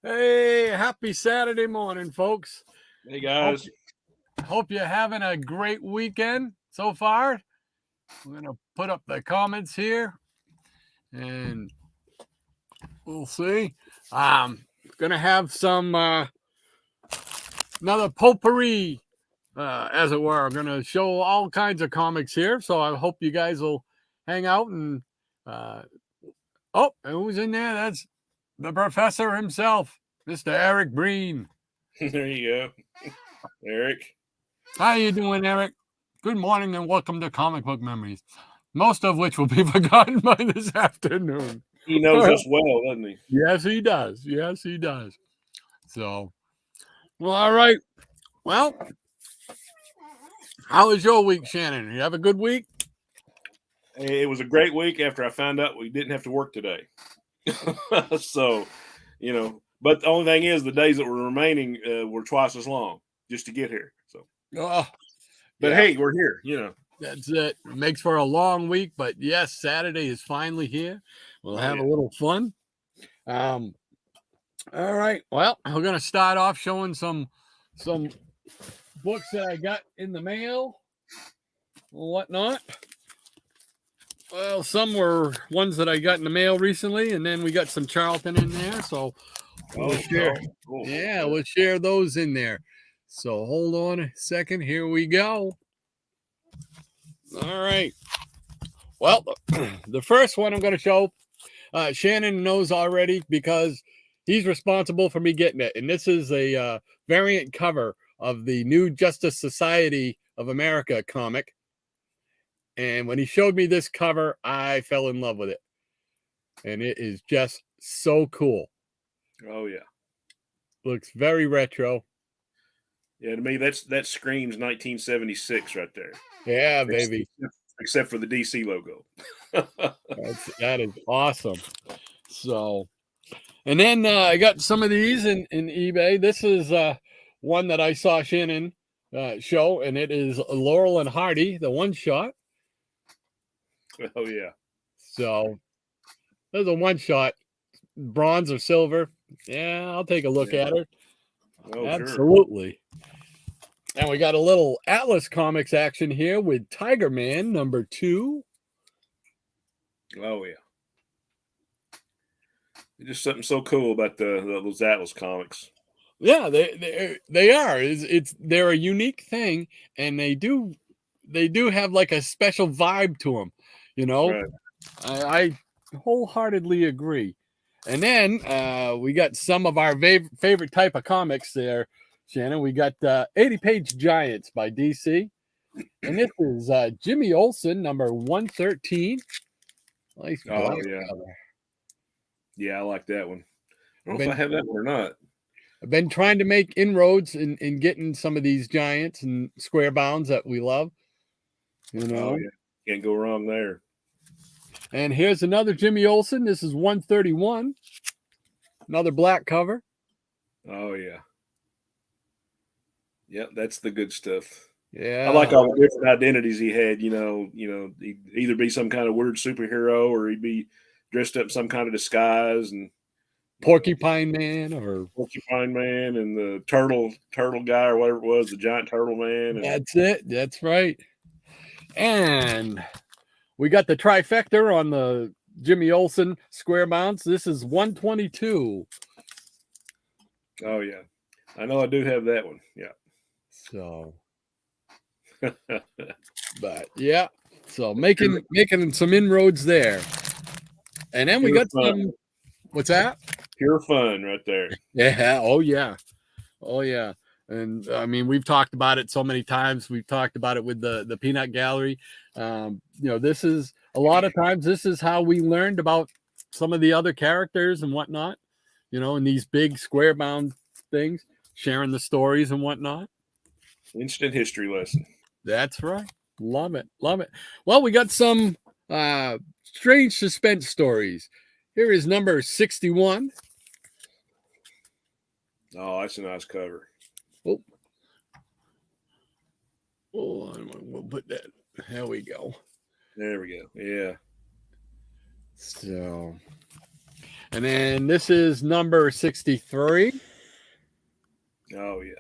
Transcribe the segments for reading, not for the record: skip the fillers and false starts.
Hey, happy Saturday morning, folks. Hey Hope, guys. hope you're having a great weekend so far. We're going to put up the comments here and we'll see. Going to have some another potpourri, as it were. I'm going to show all kinds of comics here, so I hope you guys will hang out and and who's in there? That's the professor himself, Mr. Eric Breen. There you go. Eric. How you doing, Eric? Good morning and welcome to Comic Book Memories, most of which will be forgotten by this afternoon. He knows us well, doesn't he? Yes, he does. Yes, he does. So, well, all right. Well, how was your week, Shannon? You have a good week? It was a great week after I found out we didn't have to work today. So, but the only thing is the days that were remaining were twice as long just to get here. So, Oh, but yeah. hey, we're here, That's it. It makes for a long week, but yes, Saturday is finally here. We'll have a little fun. All right. Well, we're going to start off showing some books that I got in the mail and whatnot. Well, some were ones that I got in the mail recently, and then we got some Charlton in there. So we'll share. Cool. Yeah, we'll share those in there. So hold on a second. Here we go. All right. Well, the first one I'm going to show, Shannon knows already because he's responsible for me getting it. And this is a variant cover of the New Justice Society of America comic. And when he showed me this cover, I fell in love with it. And it is just so cool. Oh, yeah. Looks very retro. Yeah, to me, that screams 1976 right there. Yeah, baby. Except for the DC logo. That is awesome. So, and then I got some of these in eBay. This is one that I saw Shannon show, and it is Laurel and Hardy, the one shot. Oh, yeah. So, there's a one shot, bronze or silver. Yeah, I'll take a look at it. Oh, absolutely. Sure. And we got a little Atlas Comics action here with Tiger Man #2. Oh, yeah. Just something so cool about those Atlas comics. Yeah, they are. They're a unique thing, and they do have like a special vibe to them. Right. I wholeheartedly agree. And then we got some of our favorite type of comics there, Shannon. We got 80-page Giants by DC, and this is Jimmy Olsen #113. Nice black cover. Yeah, I like that one. I don't know if I have that one or not. I've been trying to make inroads in getting some of these Giants and square bounds that we love. Oh, yeah. Can't go wrong there. And here's another Jimmy Olsen. This is 131. Another black cover. Oh, yeah. Yep, that's the good stuff. Yeah. I like all the different identities he had, he'd either be some kind of weird superhero or he'd be dressed up in some kind of disguise, and Porcupine Man and the turtle guy or whatever it was, the giant turtle man. That's it. That's right. And we got the trifecta on the Jimmy Olsen square mounts. This is 122. Oh, yeah. I know I do have that one. Yeah. So, but yeah. So making some inroads there. And then we got some, what's that? Pure fun right there. Yeah. Oh, yeah. Oh, yeah. And I mean, we've talked about it so many times. We've talked about it with the Peanut Gallery. This is a lot of times, this is how we learned about some of the other characters and whatnot, in these big square bound things, sharing the stories and whatnot. Instant history lesson. That's right. Love it. Love it. Well, we got some strange suspense stories. Here is number 61. Oh, that's a nice cover. Oh, we'll put that. There we go. There we go. Yeah. So, And then this is number 63. Oh yeah,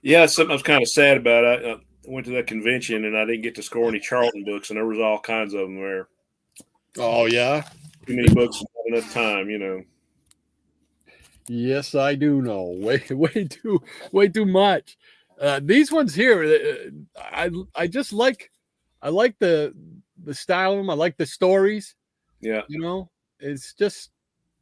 yeah. Something I was kind of sad about. I went to that convention and I didn't get to score any Charlton books, and there was all kinds of them there. Oh yeah, Too many books, not enough time. yes, I do know. Way too much. These ones here, I just like. I like the style of them. I like the stories. Yeah. It's just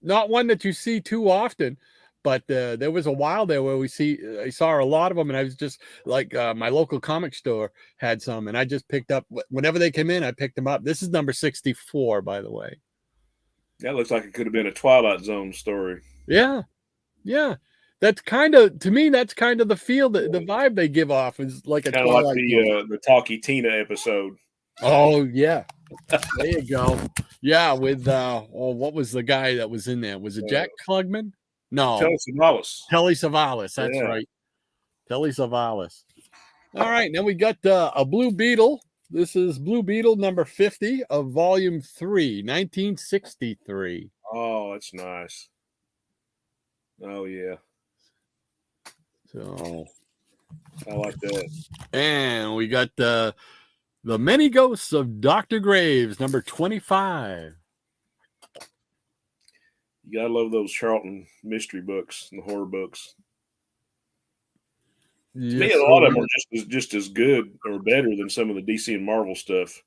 not one that you see too often. But there was a while there where I saw a lot of them, and I was just like, my local comic store had some, and I just picked up whenever they came in. I picked them up. This is number 64, by the way. That looks like it could have been a Twilight Zone story. Yeah, yeah. That's kind of, to me, that's kind of the feel, the vibe they give off is like a Kind of Twilight like the Talkie Tina episode. Oh yeah, there you go. Yeah, with what was the guy that was in there? Was it Jack Klugman? No, Telly Savalas. Telly Savalas. That's right, Telly Savalas. All right, now we got a Blue Beetle. This is Blue Beetle number 50 of Volume 3, 1963. Oh, that's nice. Oh yeah. So I like that. And we got the Many Ghosts of Dr. Graves, number 25. You gotta love those Charlton mystery books and the horror books. Yes, to me, a lot of them are just as good or better than some of the DC and Marvel stuff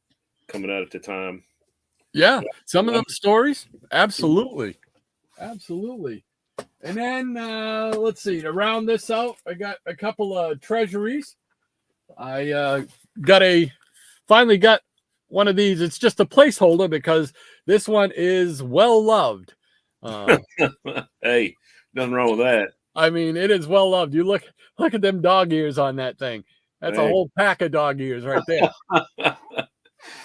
coming out at the time. Yeah, some of them stories, absolutely. And then let's see, to round this out, I got a couple of treasuries. I finally got one of these. It's just a placeholder because this one is well loved. Hey, nothing wrong with that. I mean, it is well loved. You look at them dog ears on that thing. That's a whole pack of dog ears right there.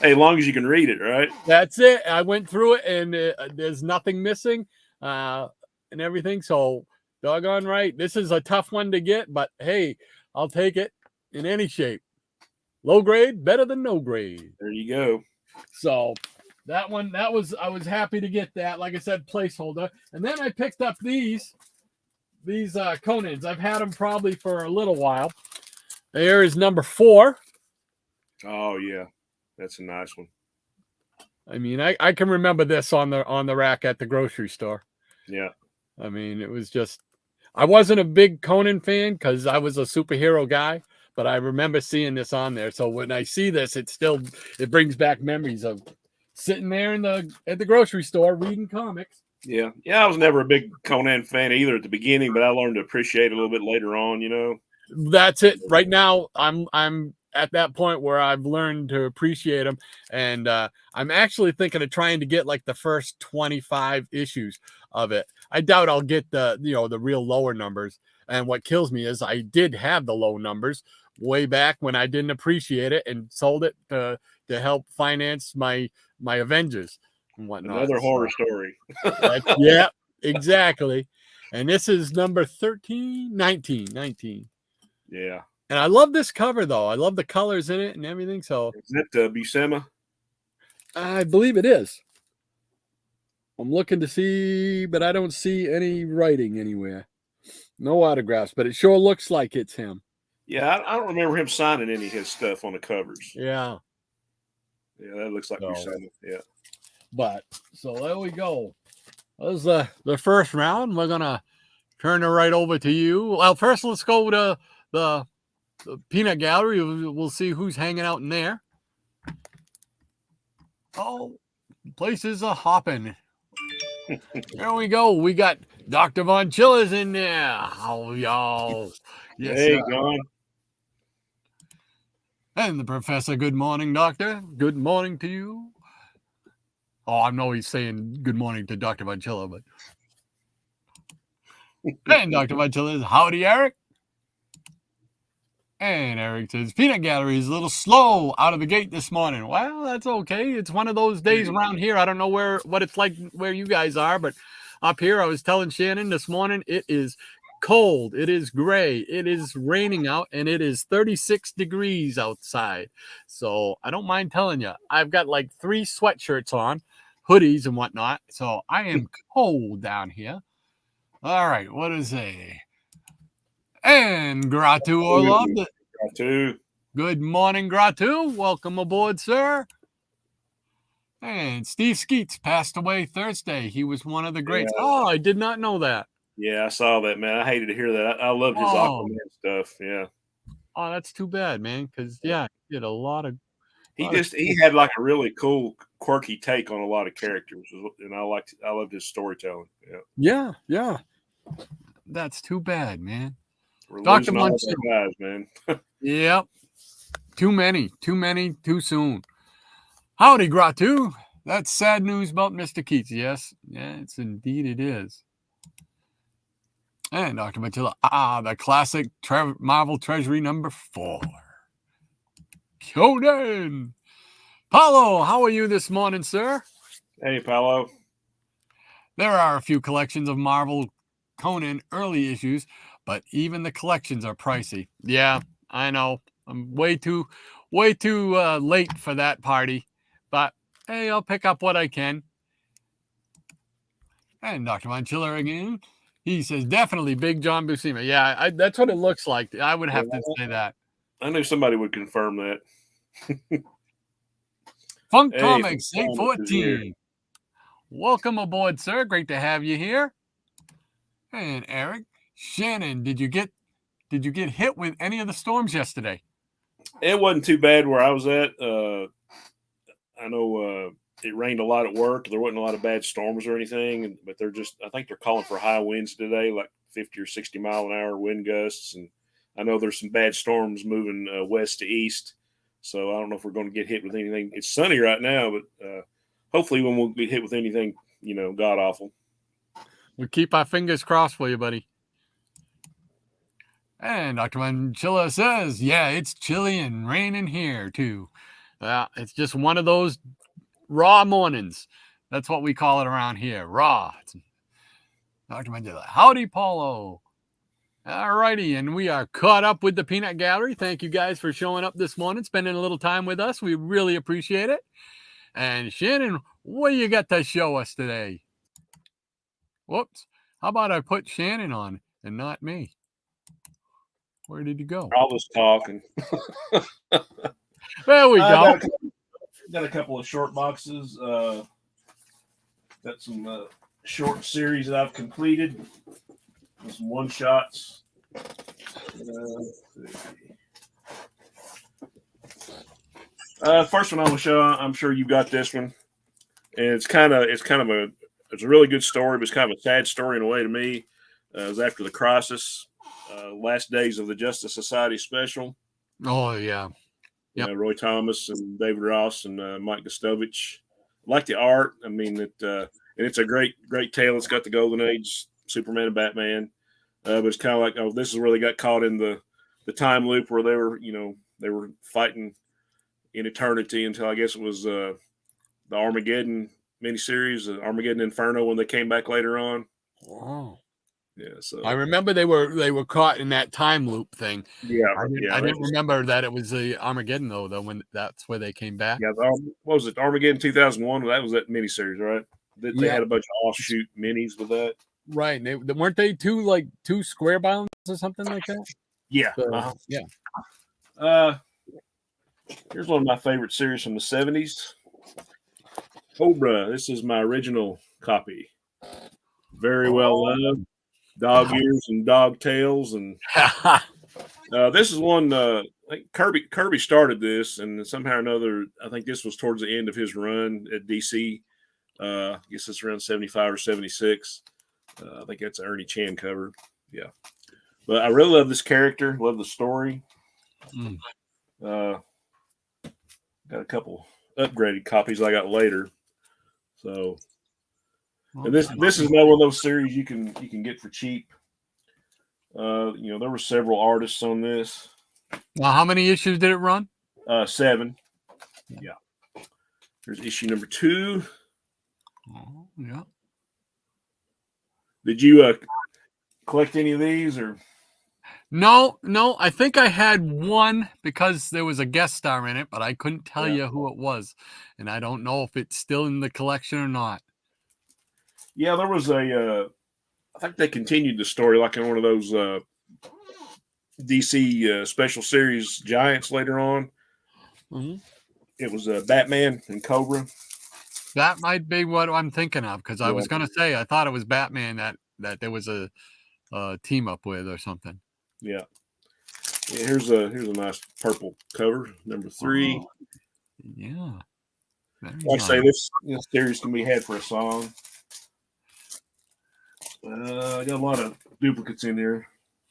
Hey, as long as you can read it, right? That's it. I went through it, and there's nothing missing, and everything. So, doggone right. This is a tough one to get, but hey, I'll take it in any shape. Low grade, better than no grade. There you go. So that one, I was happy to get that. Like I said, placeholder. And then I picked up these Conans. I've had them probably for a little while. There is number 4. Oh yeah, that's a nice one. I mean, I can remember this on the rack at the grocery store. Yeah. I mean, it was just, I wasn't a big Conan fan because I was a superhero guy, but I remember seeing this on there. So when I see this, it brings back memories of sitting there at the grocery store reading comics. Yeah. I was never a big Conan fan either at the beginning, but I learned to appreciate it a little bit later on. That's it. Right now, I'm at that point where I've learned to appreciate them, and I'm actually thinking of trying to get like the first 25 issues of it. I doubt I'll get the real lower numbers. And what kills me is I did have the low numbers way back when I didn't appreciate it and sold it to help finance my Avengers and whatnot. Another horror story. Yeah, exactly. And this is number 19. Yeah. And I love this cover, though. I love the colors in it and everything. So is that Buscema? I believe it is. I'm looking to see, but I don't see any writing anywhere. No autographs, but it sure looks like it's him. Yeah, I don't remember him signing any of his stuff on the covers. Yeah. Yeah, that looks like Buscema. Yeah. But so there we go. That was the first round. We're gonna turn it right over to you. Well, first let's go to the peanut gallery. We'll see who's hanging out in there. Oh, places are hopping. There we go. We got Dr. Von Chiller's in there. Oh, y'all. Yes, hey, Gone. And the professor. Good morning, doctor. Good morning to you. Oh, I know he's saying good morning to Dr. Von Chiller, but. And Dr. Von Chiller is howdy, Eric. And Eric says, peanut gallery is a little slow out of the gate this morning. Well, that's okay. It's one of those days around here. I don't know what it's like where you guys are, but up here, I was telling Shannon this morning, it is cold. It is gray. It is raining out, and it is 36 degrees outside. So I don't mind telling you, I've got like 3 sweatshirts on. hoodies and whatnot. So I am cold down here. All right, what is a and Gratu Orlov? Gratu. Good morning, Gratu. Welcome aboard, sir. And Steve Skeets passed away Thursday. He was one of the greats. Yeah. Oh, I did not know that. Yeah, I saw that, man. I hated to hear that. I loved his Aquaman stuff. Yeah. Oh, that's too bad, man. Because he did a lot of. He had like a really cool, quirky take on a lot of characters, and I loved his storytelling. Yeah. Yeah. That's too bad, man. We're Dr. losing all Munson. our guys, man. Yep. Too many, too soon. Howdy, Gratu. That's sad news about Mr. Keats. Yes, indeed it is. And Dr. Matilla, the classic Marvel Treasury number 4. Conan. Paulo, how are you this morning, sir? Hey, Paulo. There are a few collections of Marvel Conan early issues, but even the collections are pricey. Yeah, I know. I'm way too late for that party, but hey, I'll pick up what I can. And Dr. Von Chiller again, he says definitely Big John Buscema. Yeah, that's what it looks like. I would have to say that. I knew somebody would confirm that. Funk Comics 814. Welcome aboard, sir. Great to have you here. And Eric, Shannon, did you get hit with any of the storms yesterday? It wasn't too bad where I was at. I know it rained a lot at work. There wasn't a lot of bad storms or anything, but I think they're calling for high winds today, like 50 or 60 mile an hour wind gusts. And I know there's some bad storms moving west to east. So I don't know if we're going to get hit with anything. It's sunny right now, but hopefully we won't be hit with anything, god awful. We'll keep our fingers crossed for you, buddy. And Dr. Manchilla says, yeah, it's chilly and raining here, too. It's just one of those raw mornings. That's what we call it around here, raw. Dr. Manchilla, howdy, Paulo. All righty, and we are caught up with the Peanut Gallery. Thank you guys for showing up this morning, spending a little time with us. We really appreciate it. And Shannon, what do you got to show us today? Whoops. How about I put Shannon on and not me? Where did he go? All this talking. There we go. Got a couple of short boxes. Got some short series that I've completed. Some one shots. First one I'm gonna show. I'm sure you got this one, and it's a really good story, but it's kind of a sad story in a way to me. It was after the crisis, last days of the Justice Society special. Oh yeah, yeah. Roy Thomas and David Ross and Mike Gustovich. I like the art. I mean, and it's a great tale. It's got the Golden Age Superman and Batman, but it's kind of like, this is where they got caught in the time loop where they were fighting in eternity until I guess it was the Armageddon miniseries, Armageddon Inferno, when they came back later on. Wow. Yeah, so I remember they were caught in that time loop thing. Yeah, I didn't remember that it was the Armageddon though. When that's where they came back. Yeah, what was it? Armageddon 2001. That was that miniseries, right? They had a bunch of offshoot minis with that. Right. And weren't they two square bounds or something like that? Yeah. So, yeah. Here's one of my favorite series from the 70s. Cobra. This is my original copy. Very well loved. Dog ears and dog tails, and this is one. I think Kirby started this, and somehow or another, I think this was towards the end of his run at DC. I guess it's around 75 or 76. I think that's an Ernie Chan cover. Yeah, but I really love this character. Love the story. Got a couple upgraded copies I got later. So, and this is another one of those series you can get for cheap. There were several artists on this. Well, how many issues did it run? 7. Yeah. Here's issue number 2. Oh, yeah. Did you collect any of these or? No, I think I had one because there was a guest star in it, but I couldn't tell Yeah. you who it was, and I don't know if it's still in the collection or not. Yeah, there was a. I think they continued the story like in one of those DC special series Giants later on. Mhm. It was Batman and Cobra. That might be what I'm thinking of because I Yeah, was going to say I thought it was Batman that there was a team up with or something. yeah. Yeah, here's a nice purple cover, number 3. Oh, yeah. Very Like I say, nice. this series can be had for a song. I got a lot of duplicates in here.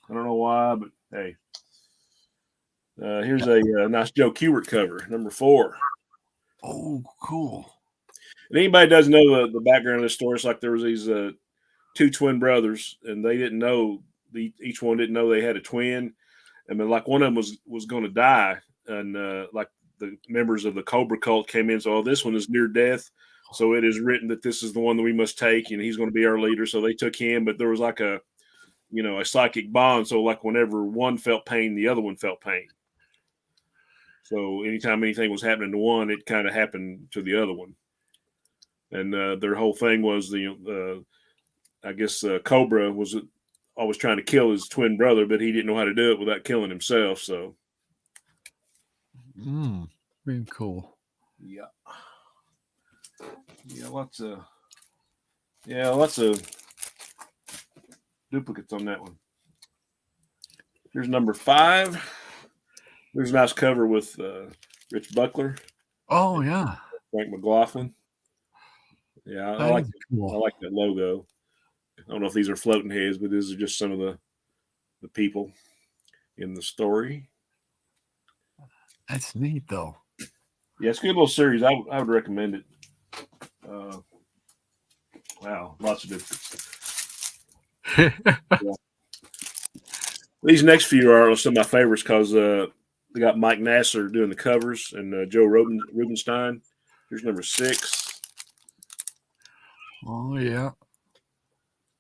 I don't know why, but hey. Here's a nice Joe Kubert cover, number 4. Oh, cool. And anybody doesn't know the background of this story, it's like there was these 2 twin brothers, and they didn't know each one didn't know they had a twin. I mean, like one of them was going to die, and like the members of the Cobra cult came in. So this one is near death. So it is written that this is the one that we must take, and he's going to be our leader. So they took him, but there was like a psychic bond. So like whenever one felt pain, the other one felt pain. So anytime anything was happening to one, it kind of happened to the other one. And their whole thing was I guess Cobra was always trying to kill his twin brother, but he didn't know how to do it without killing himself. So, Very cool. yeah, lots of duplicates on that one. Here's number 5. There's a nice cover with Rich Buckler. Oh, yeah. Frank McLaughlin. Yeah, I like that logo. I don't know if these are floating heads, but these are just some of the people in the story. That's neat, though. Yeah, it's a good little series. I would recommend it. Wow, lots of duplicates. Yeah. These next few are some of my favorites because they got Mike Nasser doing the covers and Joe Rubenstein. Here's number 6. Oh, yeah.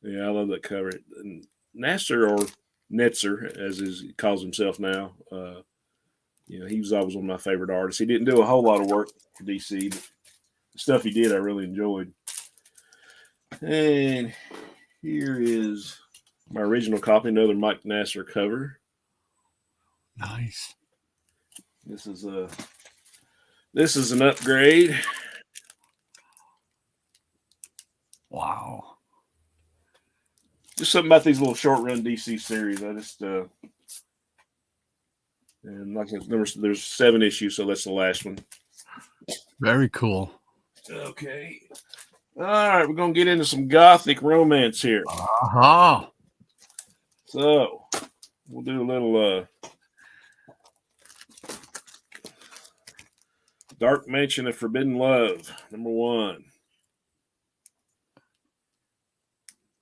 Yeah, I love that cover. And Nasser, or Netzer, as he calls himself now, he was always one of my favorite artists. He didn't do a whole lot of work for DC, but the stuff he did I really enjoyed. And here is my original copy, another Mike Nasser cover. Nice. This is an upgrade. Wow. Just something about these little short run DC series. I just and like there's 7 issues, so that's the last one. Very cool. Okay. All right, we're gonna get into some gothic romance here. Uh-huh. So we'll do a little Dark Mansion of Forbidden Love, number 1.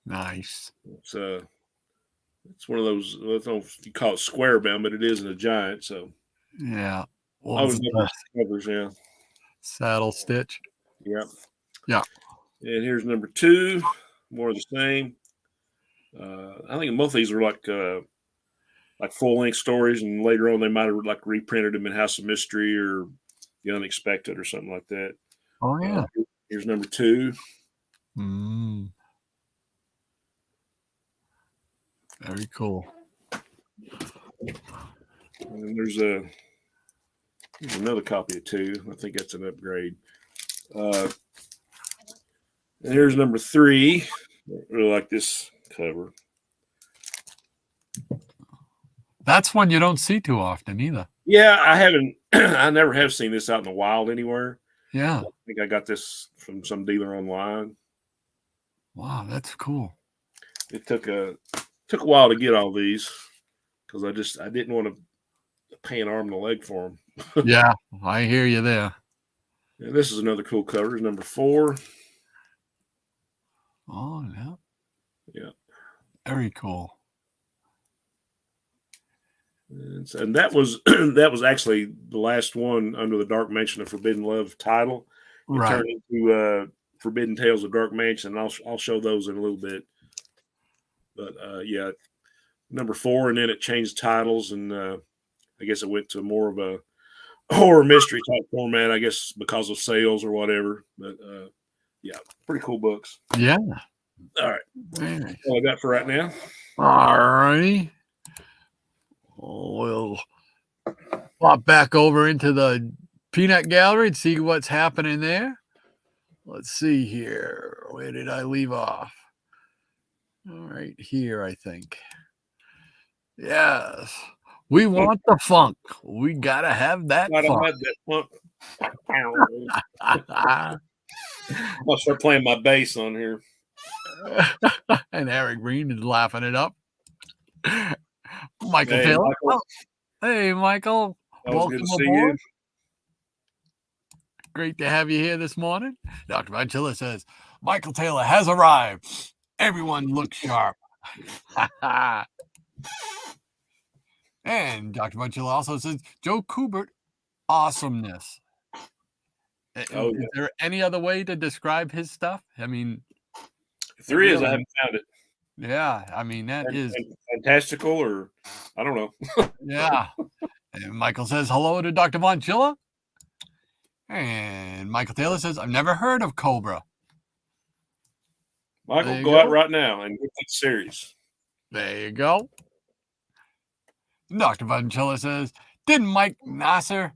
Nice. It's one of those. I don't know if you call it square bound, but it isn't a giant. So Yeah. I was covers, yeah. Saddle stitch. Yeah. Yeah. And here's number 2, more of the same. I think both of these are like full length stories, and later on they might have like reprinted them in House of Mystery or The Unexpected or something like that. Oh, yeah. Here's number 2. Very cool. And there's another copy of 2. I think that's an upgrade. And here's number 3. I really like this cover. That's one you don't see too often either. Yeah, I haven't. I never have seen this out in the wild anywhere. Yeah. I think I got this from some dealer online. Wow, that's cool. It took a while to get all these because I didn't want to pay an arm and a leg for them. Yeah, I hear you there. And this is another cool cover. It's number 4. Oh, yeah. Yeah. Very cool. And that was that was actually the last one under the Dark Mansion of Forbidden Love title. It Right. turned into Forbidden Tales of Dark Mansion. I'll show those in a little bit. But yeah, number 4, and then it changed titles, and I guess it went to more of a horror mystery type format, I guess, because of sales or whatever. But yeah, pretty cool books. Yeah. All right. Nice. All I got for right now. All righty. We'll pop back over into the peanut gallery and see what's happening there. Let's see here. Where did I leave off? All right, here, I think. Yes. We want the funk. We got to have that funk. I'll start playing my bass on here. And Eric Green is laughing it up. Michael Hey, Taylor. Michael. Oh, hey, Michael. Always good to see aboard. you. Great to have you here this morning. Dr. Vanchilla says, Michael Taylor has arrived. Everyone looks sharp. And Dr. Vanchilla also says, Joe Kubert, awesomeness. Oh, Is there any other way to describe his stuff? I mean, if there is, I haven't found it. Yeah, I mean, that is fantastical, or I don't know. Yeah. And Michael says hello to Dr. Vanchilla. And Michael Taylor says, I've never heard of Cobra. Michael, go out right now and get that series. There you go. Dr. Vanchilla says, didn't Mike Nasser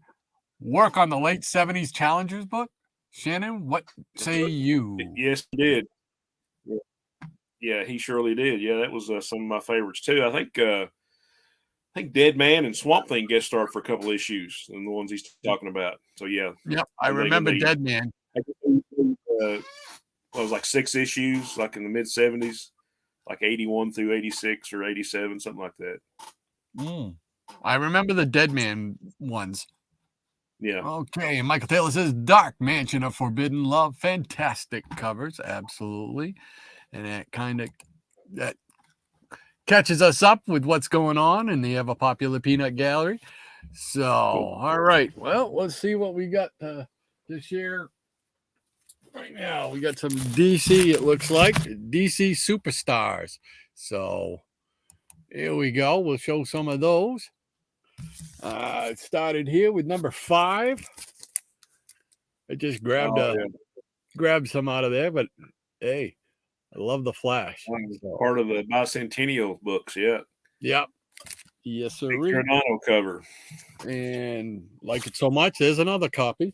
work on the late 70s Challengers book? Shannon, what say you? Yes, he did. Yeah, he surely did. Yeah, that was some of my favorites too. I think Dead Man and Swamp Thing guest starred for a couple issues, and the ones he's talking about. So yeah. Yep, I remember Dead Man. It was like 6 issues, like in the mid 70s, like 81 through 86 or 87, something like that. I remember the Dead Man ones. Yeah. Okay, and Michael Taylor says Dark Mansion of Forbidden Love. Fantastic covers, absolutely. And that catches us up with what's going on in the ever popular peanut gallery. So, all right. Well, let's see what we got this year. Right now, we got some DC, it looks like. DC Superstars. So, here we go. We'll show some of those. It started here with number 5. I just grabbed some out of there, but hey, I love the Flash. Part of the bicentennial books, yeah. Yep. Yes, sir. Giordano cover. And like it so much, there's another copy.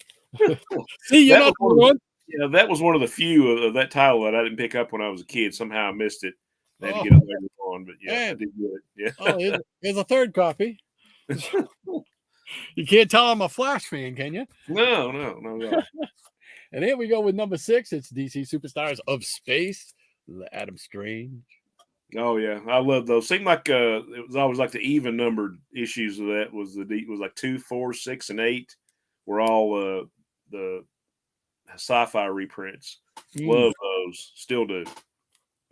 See, you're not one. Yeah, that was one of the few of that title that I didn't pick up when I was a kid. Somehow I missed it. I had to get it later on, but yeah, I did get it. Yeah. Here's a third copy. You can't tell I'm a Flash fan, can you? No. And here we go with number 6. It's DC Superstars of Space, Adam Strange. Oh yeah, I love those. Seemed like it was always like the even numbered issues of that was like 2, 4, 6, and 8 were all the sci-fi reprints. Love those, still do.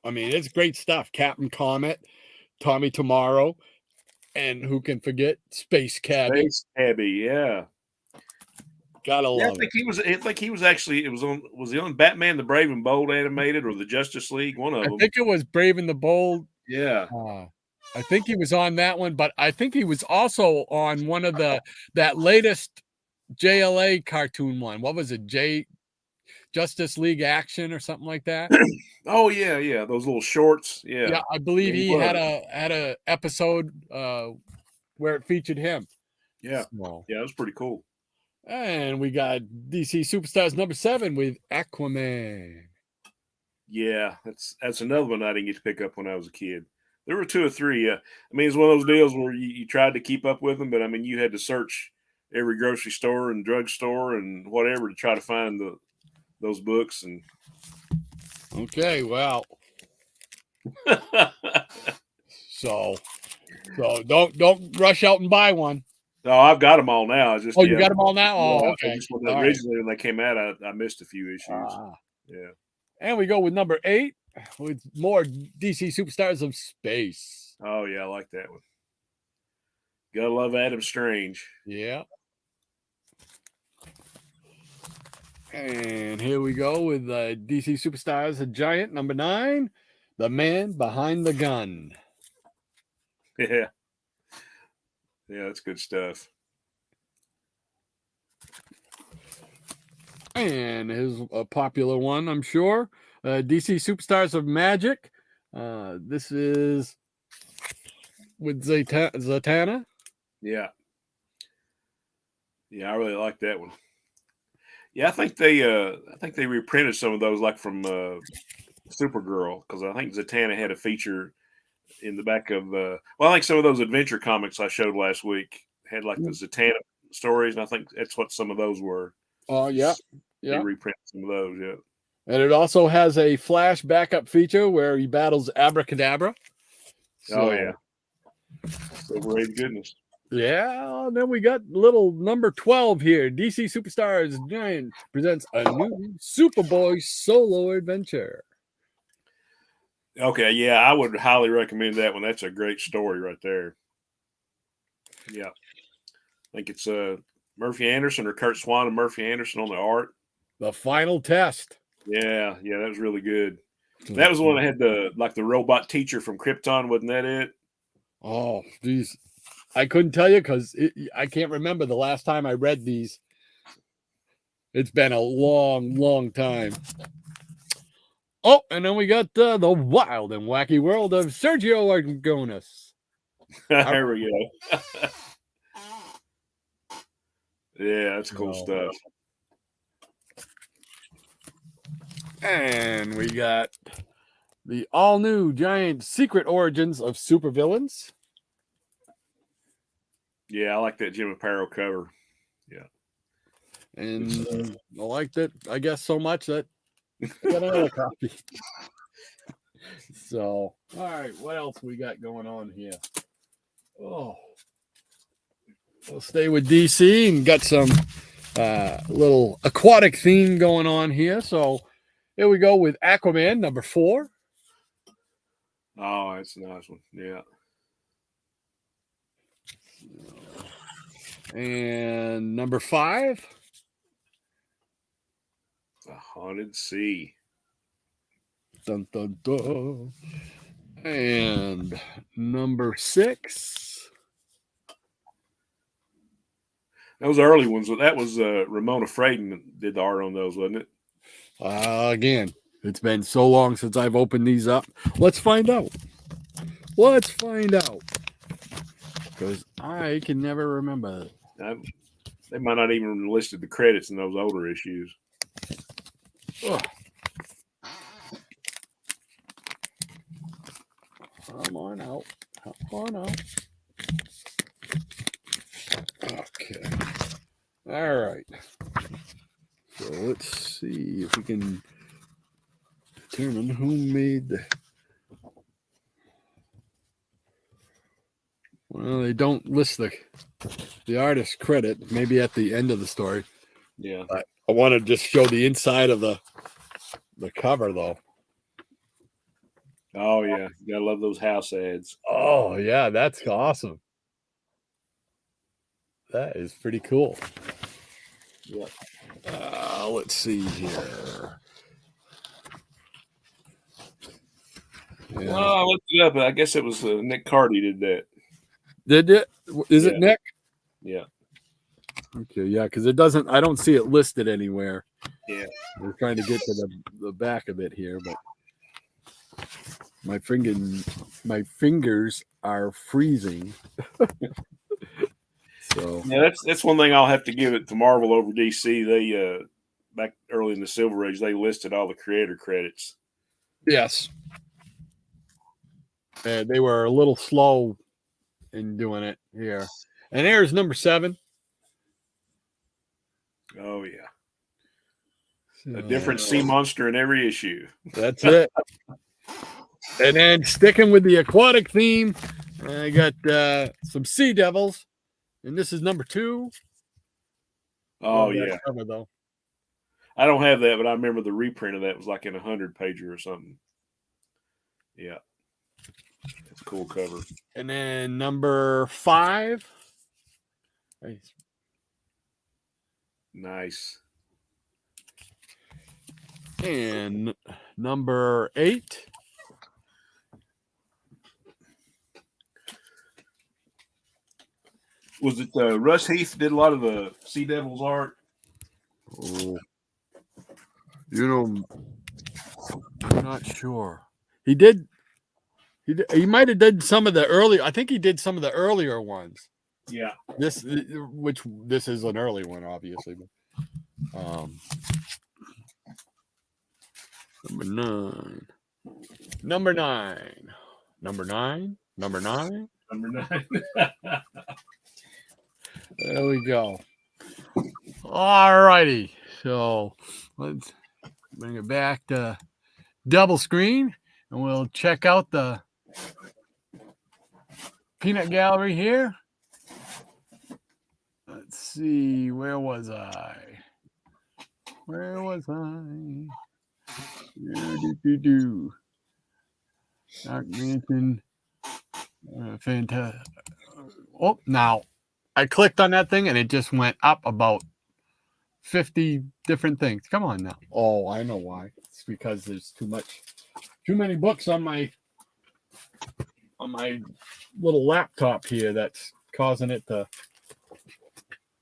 I mean, it's great stuff. Captain Comet, Tommy Tomorrow, and who can forget Space Cabbie? Space Cabbie, yeah. Gotta love it. I think he was actually was he on Batman the Brave and Bold animated or the Justice League? One of them. I think it was Brave and the Bold. Yeah. I think he was on that one, but I think he was also on one of that latest JLA cartoon one. What was it? Justice League Action or something like that. Oh yeah. Those little shorts. Yeah. Yeah, I believe he had a episode where it featured him. Yeah. Yeah, it was pretty cool. And we got DC Superstars number 7 with Aquaman. Yeah, that's another one I didn't get to pick up when I was a kid. There were 2 or 3. I mean, it's one of those deals where you tried to keep up with them, but I mean, you had to search every grocery store and drugstore and whatever to try to find those books. And okay, well, so don't rush out and buy one. No, I've got them all now. You got them all now? Oh, okay. Originally, when they came out, I missed a few issues. Yeah. And we go with number 8 with more DC Superstars of Space. Oh, yeah, I like that one. Gotta love Adam Strange. Yeah. And here we go with DC Superstars, a Giant, number 9, The Man Behind the Gun. Yeah. Yeah, that's good stuff. And here's a popular one, I'm sure. DC Superstars of Magic. This is with Zatanna. Yeah. Yeah, I really like that one. Yeah, I think they reprinted some of those, like from Supergirl, because I think Zatanna had a feature in the back of I think some of those adventure comics I showed last week had like the Zatanna stories, and I think that's what some of those were. Oh, yeah. They Yeah. reprinted some of those, yeah. And it also has a flash backup feature where he battles Abracadabra. Oh yeah. So great goodness. Yeah, then we got little number 12 here. DC Superstars Giant presents a new Superboy solo adventure. Okay, yeah, I would highly recommend that one. That's a great story right there. Yeah. I think it's Murphy Anderson or Kurt Swan and Murphy Anderson on the art. The final test. Yeah, that was really good. That was the one that had the robot teacher from Krypton, wasn't that it? Oh, geez. I couldn't tell you because I can't remember the last time I read these. It's been a long, long time. Oh, and then we got the wild and wacky world of Sergio Argonis. There we go. Yeah, that's cool stuff. And we got the all-new giant secret origins of supervillains. Yeah, I like that Jim Aparo cover. Yeah. And I liked it, I guess, so much that I got another copy. So, all right, what else we got going on here? Oh, we'll stay with DC and got some little aquatic theme going on here. So, here we go with Aquaman number 4. Oh, that's a nice one. Yeah. And number 5. The Haunted Sea. Dun, dun, dun. And number 6. Those early ones. That was Ramona Fraden that did the art on those, wasn't it? Again, it's been so long since I've opened these up. Let's find out. Let's find out. Because I can never remember. They might not even listed the credits in those older issues. Ugh. Come on out. Come on out. Okay. All right. So let's see if we can determine who made the. Well, they don't list the artist credit. Maybe at the end of the story. Yeah. But I want to just show the inside of the cover, though. Oh yeah, you gotta love those house ads. Oh yeah, that's awesome. That is pretty cool. Yeah. Let's see here. Yeah. Well, I looked it up. I guess it was Nick Cardy did that. Did it? Is it Nick? Yeah. Okay, yeah, because it doesn't. I don't see it listed anywhere. Yeah. We're trying to get to the back of it here, but my fingers are freezing. So yeah, that's one thing I'll have to give it to Marvel over DC. They back early in the Silver Age, they listed all the creator credits. Yes, and they were a little slow in doing it here. And here's number 7. Oh yeah, a different sea monster in every issue. That's it. And then sticking with the aquatic theme, I got some sea devils, and this is number 2. Oh yeah, cover, though. I don't have that, but I remember the reprint of that was like in 100-pager or something. Yeah, it's a cool cover. And then number 5. Nice. And number 8. Was it Russ Heath did a lot of the Sea Devils art? Oh, I'm not sure. He did. He might have did some of the early. I think he did some of the earlier ones. Yeah. This is an early one, obviously. But, number 9. Number 9. Number 9. Number 9. Number 9. There we go. All righty. So let's bring it back to double screen, and we'll check out the peanut gallery here. Let's see. Where was I? Dark Mansion. Fantastic. Oh, now I clicked on that thing and it just went up about 50 different things. Come on now. Oh, I know why. It's because there's too many books on my little laptop here that's causing it to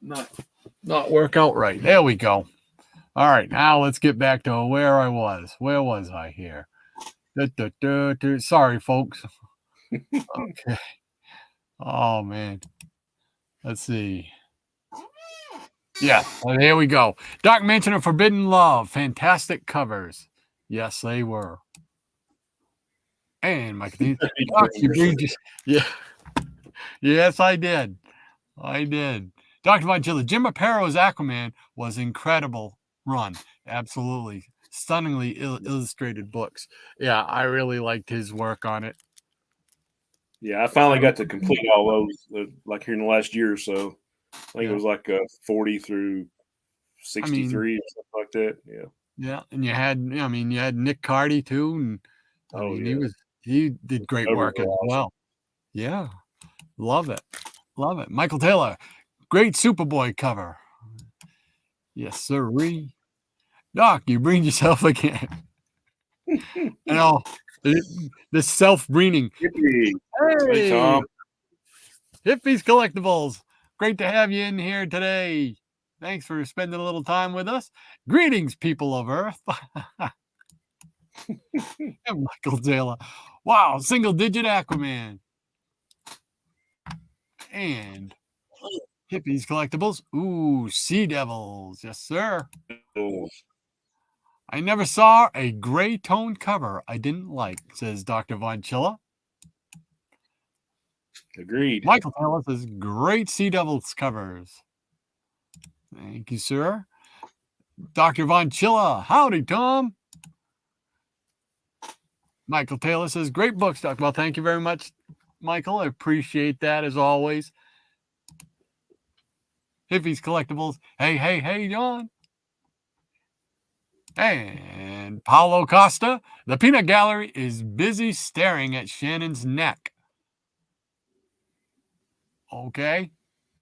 not work out right. There we go. All right, now let's get back to where I was. Where was I here? Sorry, folks. Okay. Oh, man. Let's see. Yeah, well, here we go. Dark Mansion of Forbidden Love. Fantastic covers. Yes, they were. And Mike, yeah. Yes, I did. Dr. Von Chilla, Jim Apparo's Aquaman was incredible run. Absolutely. Stunningly illustrated books. Yeah, I really liked his work on it. Yeah, I finally got to complete all those like here in the last year or so. I think it was like 40 through 63 or something like that. Yeah. Yeah, and you had Nick Cardy too, and he did great work as well. Yeah, love it. Michael Taylor, great Superboy cover. Yes, sirree. Doc, you bring yourself again. This self-breening. Hey, Tom. Hippies Collectibles. Great to have you in here today. Thanks for spending a little time with us. Greetings, people of Earth. Michael Taylor. Wow, single-digit Aquaman. And Hippies Collectibles. Ooh, Sea Devils. Yes, sir. Oh. I never saw a gray tone cover I didn't like, says Dr. Von Chilla. Agreed. Michael Taylor says great Sea Devils covers. Thank you, sir. Dr. Von Chilla. Howdy, Tom. Michael Taylor says great books, Doc. Well, thank you very much, Michael. I appreciate that as always. Hippies Collectibles. Hey, John. And Paulo Costa. The Peanut Gallery is busy staring at Shannon's neck. Okay.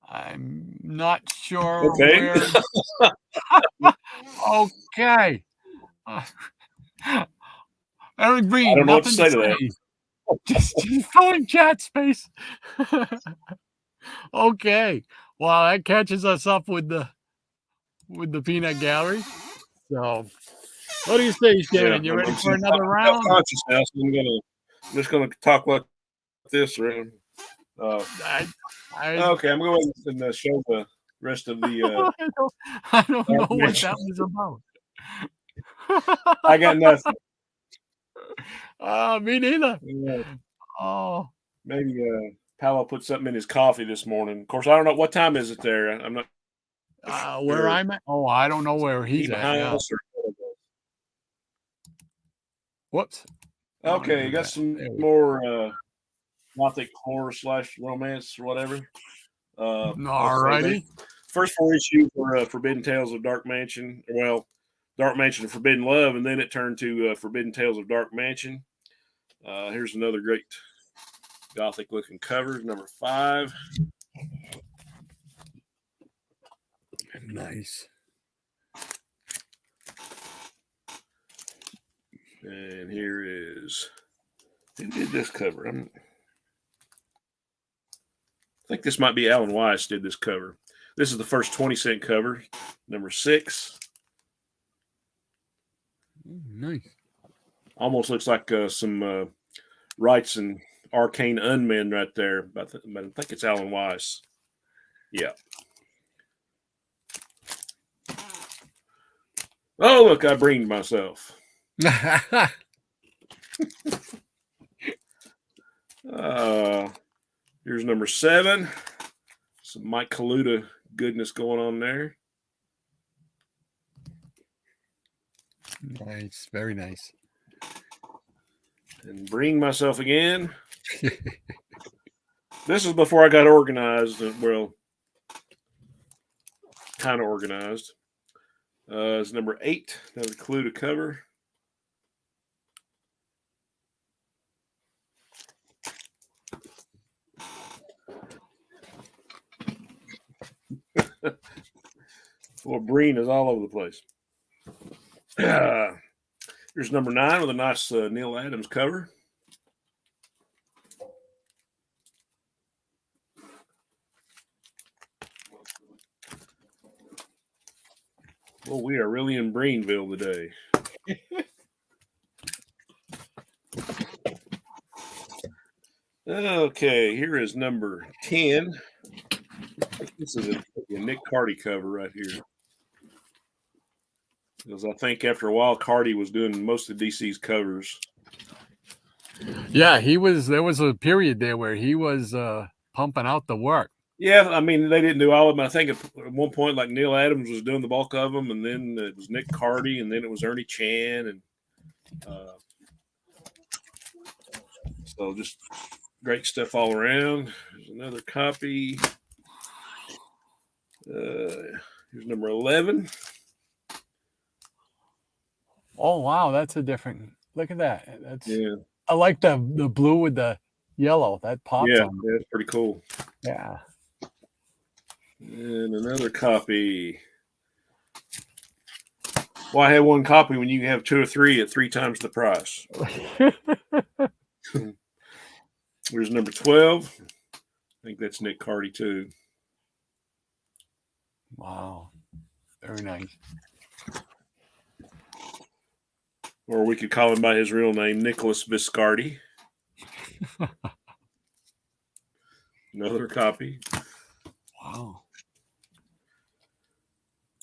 I'm not sure where. Okay. Eric Green. I don't know what to say to that. Just fill in chat space. Okay. Well, that catches us up with the Peanut Gallery. So, what do you say, Shannon? You ready for another round? Now, so I'm just gonna talk like this around. Okay, I'm going to show the rest of the. I don't know what that was about. I got nothing. Me neither. Yeah. Oh, maybe Powell put something in his coffee this morning. Of course, I don't know what time is it there. I'm not. Where I'm at? Oh, I don't know where he's at. Yeah. Whoops. Okay, you got some more gothic horror / romance or whatever. All righty. First 4 issues were Forbidden Tales of Dark Mansion. Well, Dark Mansion of Forbidden Love, and then it turned to Forbidden Tales of Dark Mansion. Here's another great gothic-looking cover, number 5. Nice. And here is who did this cover? think this might be Alan Weiss did this cover. This is the first 20-cent cover, number 6. Nice. Almost looks like some Rights and Arcane Unmen right there, but I think it's Alan Weiss. Yeah. Oh, look, I bringed myself. Here's number 7. Some Mike Kaluta goodness going on there. Nice. Very nice. And bring myself again. This is before I got organized. Well, kind of organized. It's number 8. Another Kaluta cover. Well, Breen is all over the place. Here's number 9 with a nice Neil Adams cover. Well, we are really in Breenville today. Okay, here is number 10. This is a Nick Cardy cover right here. Because I think after a while, Cardy was doing most of DC's covers. Yeah, he was. There was a period there where he was pumping out the work. Yeah, I mean, they didn't do all of them. I think at one point, like Neil Adams was doing the bulk of them, and then it was Nick Cardy, and then it was Ernie Chan, and so just great stuff all around. There's another copy. Here's number 11. Oh wow, that's a different. Look at that. That's. Yeah. I like the blue with the yellow. That pops. Yeah, on. that's pretty cool. Yeah. And another copy. Why have one copy when you can have 2 or 3 at 3 times the price? There's number 12. I think that's Nick Cardy too. Wow. Very nice. Or we could call him by his real name, Nicholas Viscardi. Another copy. Wow.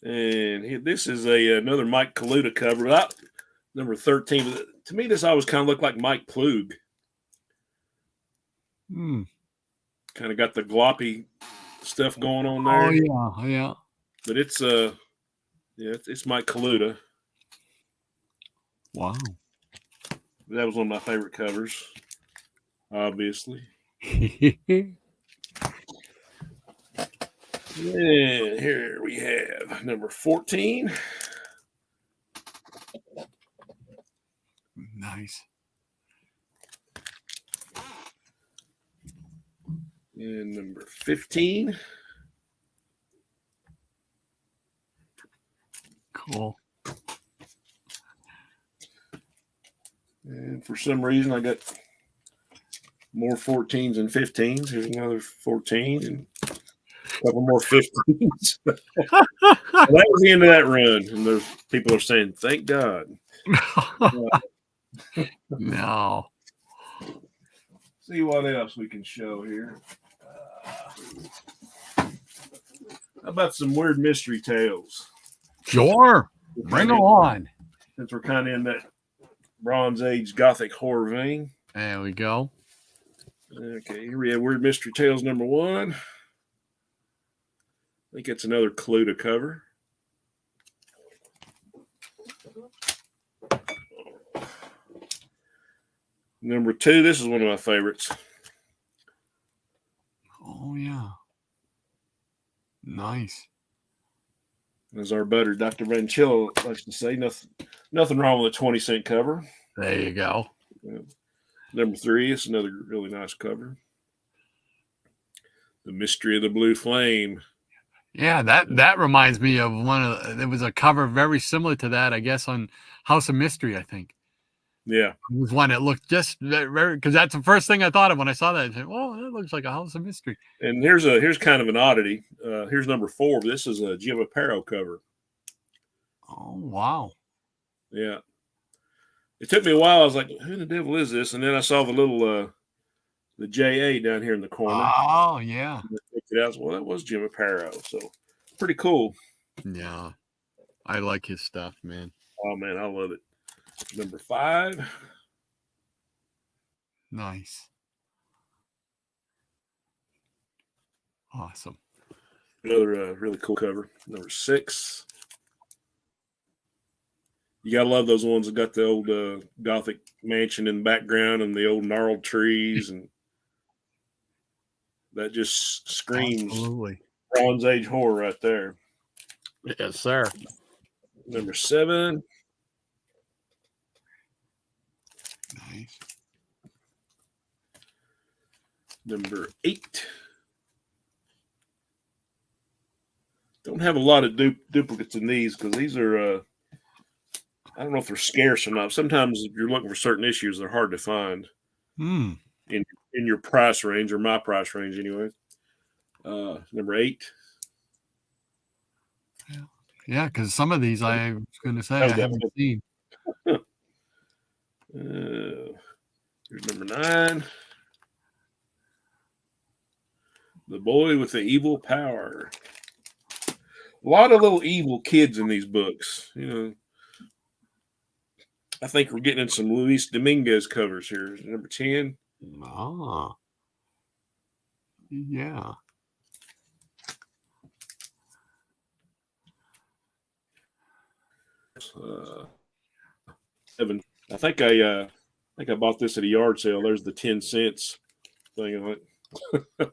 And this is another Mike Kaluta cover. Number 13. To me, this always kind of looked like Mike Plug. Hmm. Kind of got the gloppy stuff going on there. Oh yeah. But it's it's Mike Kaluta. Wow. That was one of my favorite covers, obviously. And here we have number 14. Nice. And number 15. Cool. And for some reason, I got more 14s and 15s. Here's another 14 and a couple more 15s. So that was the end of that run. And those people are saying, thank God. No. See what else we can show here. How about some weird mystery tales? Sure. Bring them on. Since we're kind of in that Bronze Age Gothic horror vein. There we go. Okay, here we have Weird Mystery Tales number 1. I think it's another Kaluta cover. Number 2, this is one of my favorites. Oh, yeah. Nice. As our butter, Dr. Vanchillo likes to say, nothing wrong with a 20-cent cover. There you go. Number 3, it's another really nice cover. The Mystery of the Blue Flame. Yeah, that reminds me of there was a cover very similar to that, I guess, on House of Mystery, I think. Yeah. It was one that looked just very, because that's the first thing I thought of when I saw that. I said, "Oh, that looks like a House of Mystery." And here's kind of an oddity. Here's number 4. This is a Jim Aparo cover. Oh, wow. Yeah. It took me a while. I was like, who the devil is this? And then I saw the little the JA down here in the corner. Oh, yeah. And I picked it out. Well, that was Jim Aparo. So pretty cool. Yeah. I like his stuff, man. Oh man, I love it. Number 5. Nice. Awesome. Another really cool cover. Number 6. You gotta love those ones that got the old Gothic mansion in the background and the old gnarled trees, and that just screams Absolutely. Bronze Age horror right there. Yes, sir. Number 7. Nice. Number 8. Don't have a lot of duplicates in these because these are I don't know if they're scarce or not. Sometimes if you're looking for certain issues, they're hard to find in your price range, or my price range anyway. Number 8. Yeah, because some of these I was going to say I haven't seen. Here's number 9. The Boy with the Evil Power. A lot of little evil kids in these books. You know, I think we're getting in some Luis Dominguez covers here. Number 10. Ah. Yeah. Uh, 7. I think I bought this at a yard sale. There's the 10 cents thing on it.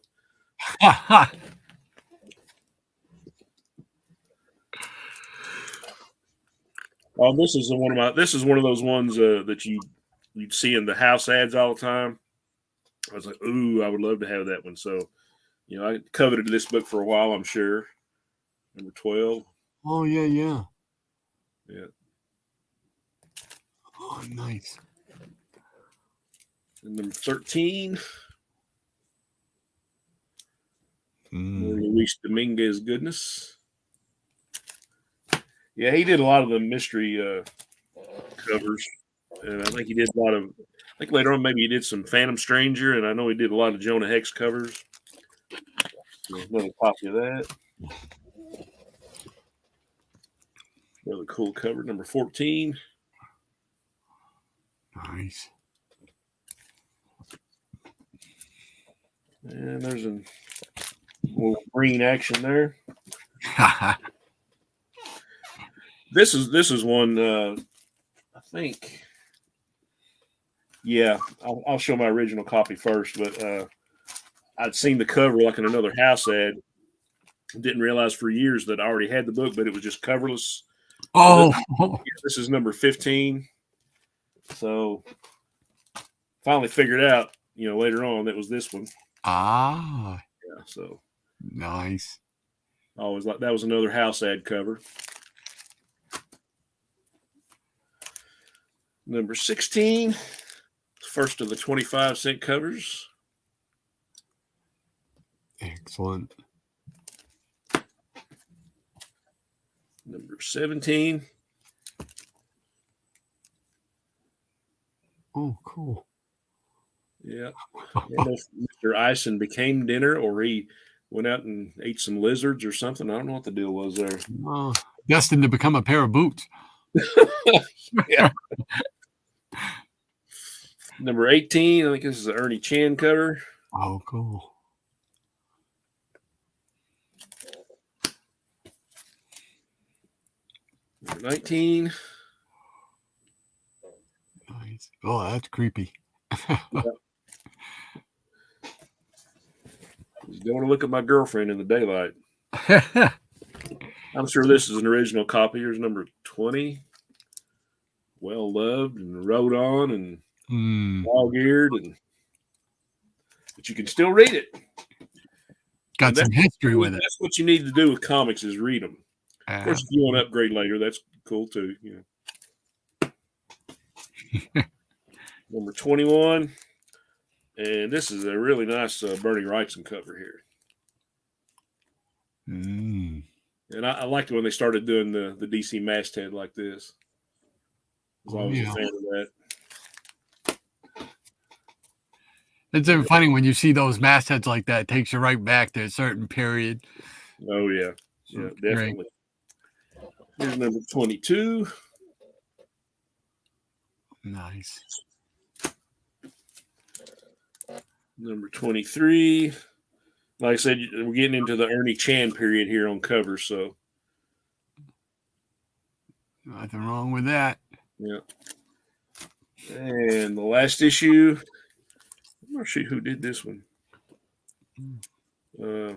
Oh, this is one of those ones that you'd see in the house ads all the time. I was like, ooh, I would love to have that one. So, you know, I coveted this book for a while, I'm sure. Number 12. Oh, yeah, yeah. Yeah. Oh, nice. And number 13. More Luis Dominguez goodness. Yeah, he did a lot of the mystery covers. And I think he did a lot of, I think later on maybe he did some Phantom Stranger, and I know he did a lot of Jonah Hex covers. So another copy of that. Really cool cover. Number 14. Nice. And there's a little green action there. This is one I think. Yeah, I'll show my original copy first, but I'd seen the cover like in another house ad. Didn't realize for years that I already had the book, but it was just coverless. Oh, this is number 15. So finally figured out, you know, later on that was this one. Ah, yeah. So nice. Always like that was another house ad cover. Number 16, first of the 25-cent covers. Excellent. Number 17. Oh, cool. Yeah. I don't know if Mr. Ison became dinner or he went out and ate some lizards or something. I don't know what the deal was there. Destined to become a pair of boots. Yeah. Number 18, I think this is an Ernie Chan cover. Oh, cool. Number 19. Nice. Oh, that's creepy. Yeah. Going to look at my girlfriend in the daylight. I'm sure this is an original copy. Here's number 20. Well loved and wrote on and dog-eared, but you can still read it. Got some history with it. That's what you need to do with comics is read them. Of course, if you want to upgrade later, that's cool too. You know. Number 21. And this is a really nice Bernie Wrightson cover here. Mm. And I liked it when they started doing the DC masthead like this. I was always a fan of that. It's even funny when you see those mastheads like that. It takes you right back to a certain period. Oh, yeah. Yeah, definitely. Here's number 22. Nice. Number 23. Like I said, we're getting into the Ernie Chan period here on covers, so. Nothing wrong with that. Yeah. And the last issue, I'm not sure who did this one. But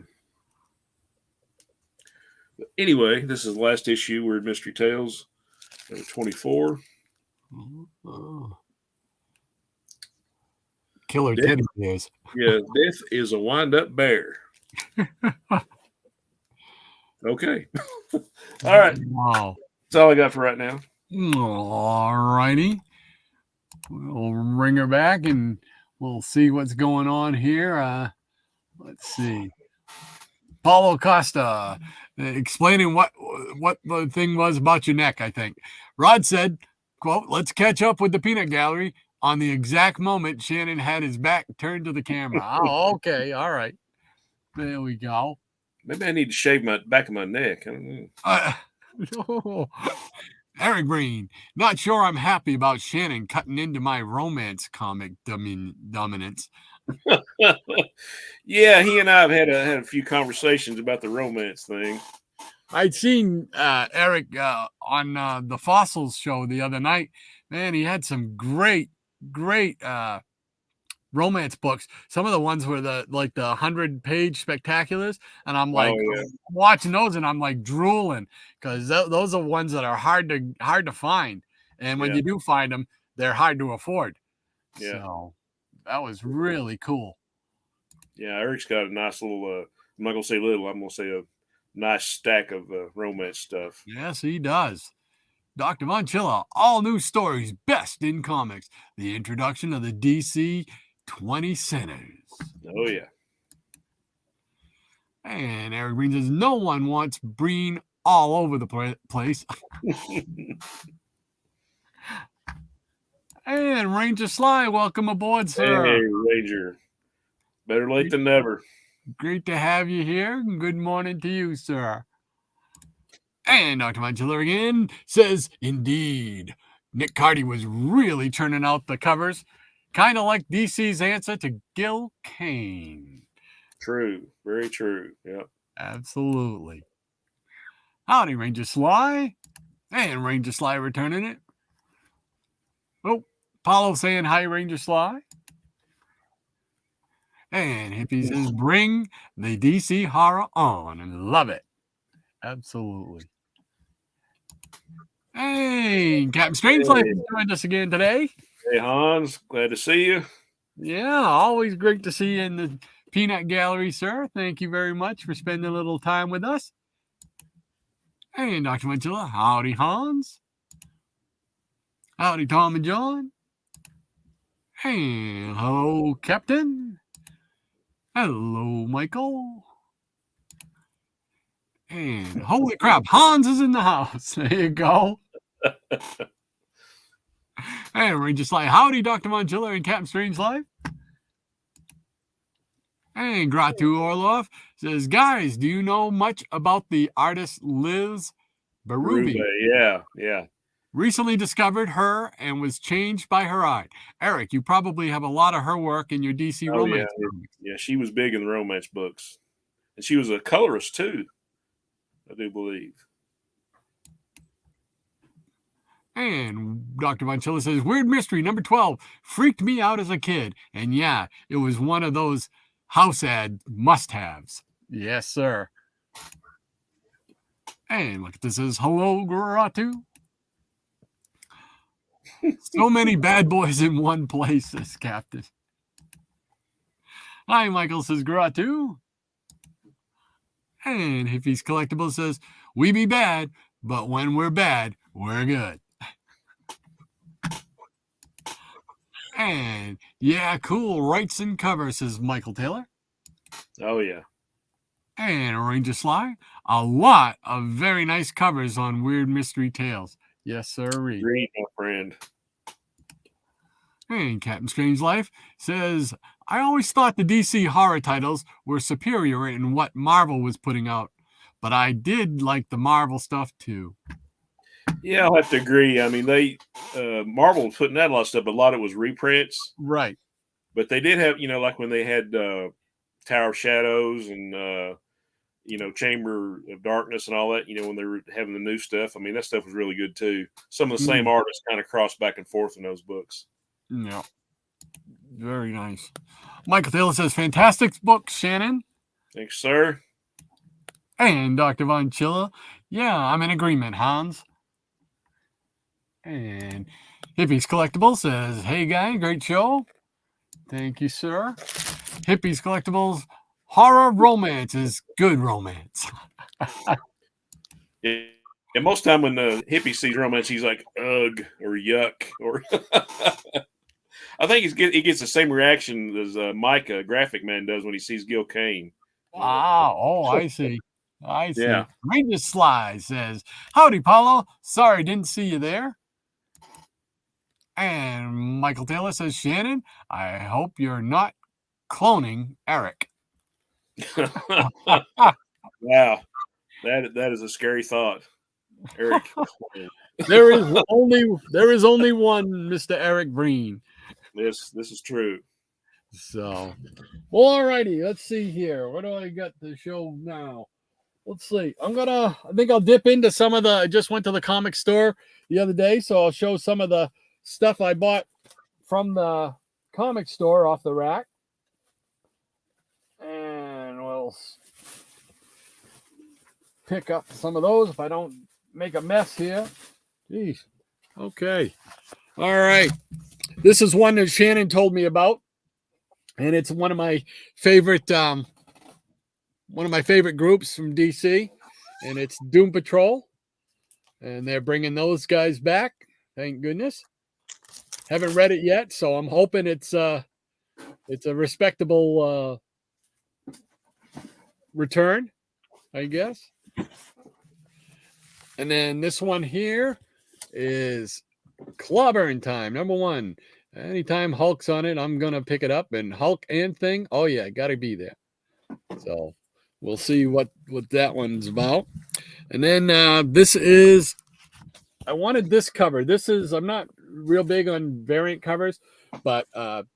anyway, this is the last issue. Weird Mystery Tales, number 24. Oh. Killer teddy bears. Yeah, Death is a wind-up bear. Okay. All right. Wow. That's all I got for right now. All righty. We'll bring her back and we'll see what's going on here. Let's see. Paulo Costa explaining what the thing was about your neck, I think. Rod said, quote, "Let's catch up with the peanut gallery on the exact moment Shannon had his back turned to the camera." Oh, okay. All right. There we go. Maybe I need to shave my back of my neck. I don't know. Eric Green, not sure I'm happy about Shannon cutting into my romance comic dominance. Yeah, he and I have had a few conversations about the romance thing. I'd seen Eric on the Fossils show the other night. Man, he had some great romance books. Some of the ones were the 100-page spectaculars, and I'm like watching those, and I'm like drooling because those are ones that are hard to find, and when you do find them, they're hard to afford. Yeah, so that was really cool. Yeah, Eric's got a nice little. I'm not gonna say little. I'm gonna say a nice stack of romance stuff. Yes, he does. Dr. Monchilla, all new stories, best in comics. The introduction of the DC 20 centers. Oh, yeah. And Eric Green says, no one wants Breen all over the place. And Ranger Sly, welcome aboard, sir. Hey, Ranger. Better late than never. Great to have you here. Good morning to you, sir. And Dr. Monchilla again says, indeed, Nick Carty was really churning out the covers, kind of like DC's answer to Gil Kane. True. Very true. Yep. Absolutely. Howdy, Ranger Sly. And Ranger Sly returning it. Oh, Paulo saying hi, Ranger Sly. And Hippie says, bring the DC horror on, and love it. Absolutely. Hey, Captain Strangelove has joined us again today. Hey, Hans. Glad to see you. Yeah, always great to see you in the Peanut Gallery, sir. Thank you very much for spending a little time with us. Hey, Dr. Monchilla. Howdy, Hans. Howdy, Tom and John. Hey, hello, Captain. Hello, Michael. And holy crap, Hans is in the house. There you go. And we're just like, howdy, Dr. Monchilla and Captain Strangelove. And Gratu Orlov says, guys, do you know much about the artist Liz Berube? Yeah. Recently discovered her and was changed by her art. Eric, you probably have a lot of her work in your DC romance comics. Yeah, she was big in the romance books. And she was a colorist, too, I do believe. And Dr. Monchilla says, Weird Mystery number 12 freaked me out as a kid. And yeah, it was one of those house ad must-haves. Yes, sir. And look at this says, hello, Gratu. So many bad boys in one place, says Captain. Hi, Michael, says Gratu. And Hippie's Collectible says, we be bad, but when we're bad, we're good. And yeah, cool. Writes and cover, says Michael Taylor. Oh yeah. And Ranger Sly. A lot of very nice covers on Weird Mystery Tales. Yes, sir. Read, my friend. And Captain Strange Life says, I always thought the DC horror titles were superior in what Marvel was putting out, but I did like the Marvel stuff too. Yeah, I'll have to agree. I mean, they Marvel was putting out a lot of stuff, but a lot of it was reprints. Right. But they did have, like when they had Tower of Shadows and Chamber of Darkness and all that, when they were having the new stuff. I mean, that stuff was really good too. Some of the same artists kind of crossed back and forth in those books. Yeah. Very nice. Michael Taylor says, fantastic book, Shannon. Thanks, sir. And Dr. Von Chilla. Yeah, I'm in agreement, Hans. And Hippies Collectibles says, hey, guy, great show. Thank you, sir. Hippies Collectibles, horror romance is good romance. Yeah. And most time when the hippie sees romance, he's like, ugh, or yuck, or... I think he gets the same reaction as Micah, Graphic Man, does when he sees Gil Kane. Wow. Oh, I see. I see. Yeah. Ranger Sly says, howdy, Paulo. Sorry, didn't see you there. And Michael Taylor says, Shannon, I hope you're not cloning Eric. Wow. That is a scary thought. Eric. There is only one Mr. Eric Breen. This is true. So, well, all righty. Let's see here. What do I got to show now? Let's see. I think I'll dip into some of I just went to the comic store the other day, so I'll show some of the stuff I bought from the comic store off the rack. And we'll pick up some of those if I don't make a mess here. Jeez. Okay. All right. This is one that Shannon told me about, and it's one of my favorite groups from DC, and it's Doom Patrol, and they're bringing those guys back. Thank goodness. Haven't read it yet, so I'm hoping it's a respectable return, I guess. And then this one here is Clobbering Time, #1. Anytime Hulk's on it, I'm going to pick it up. And Hulk and Thing, oh, yeah, got to be there. So we'll see what that one's about. And then this is, I wanted this cover. I'm not real big on variant covers, but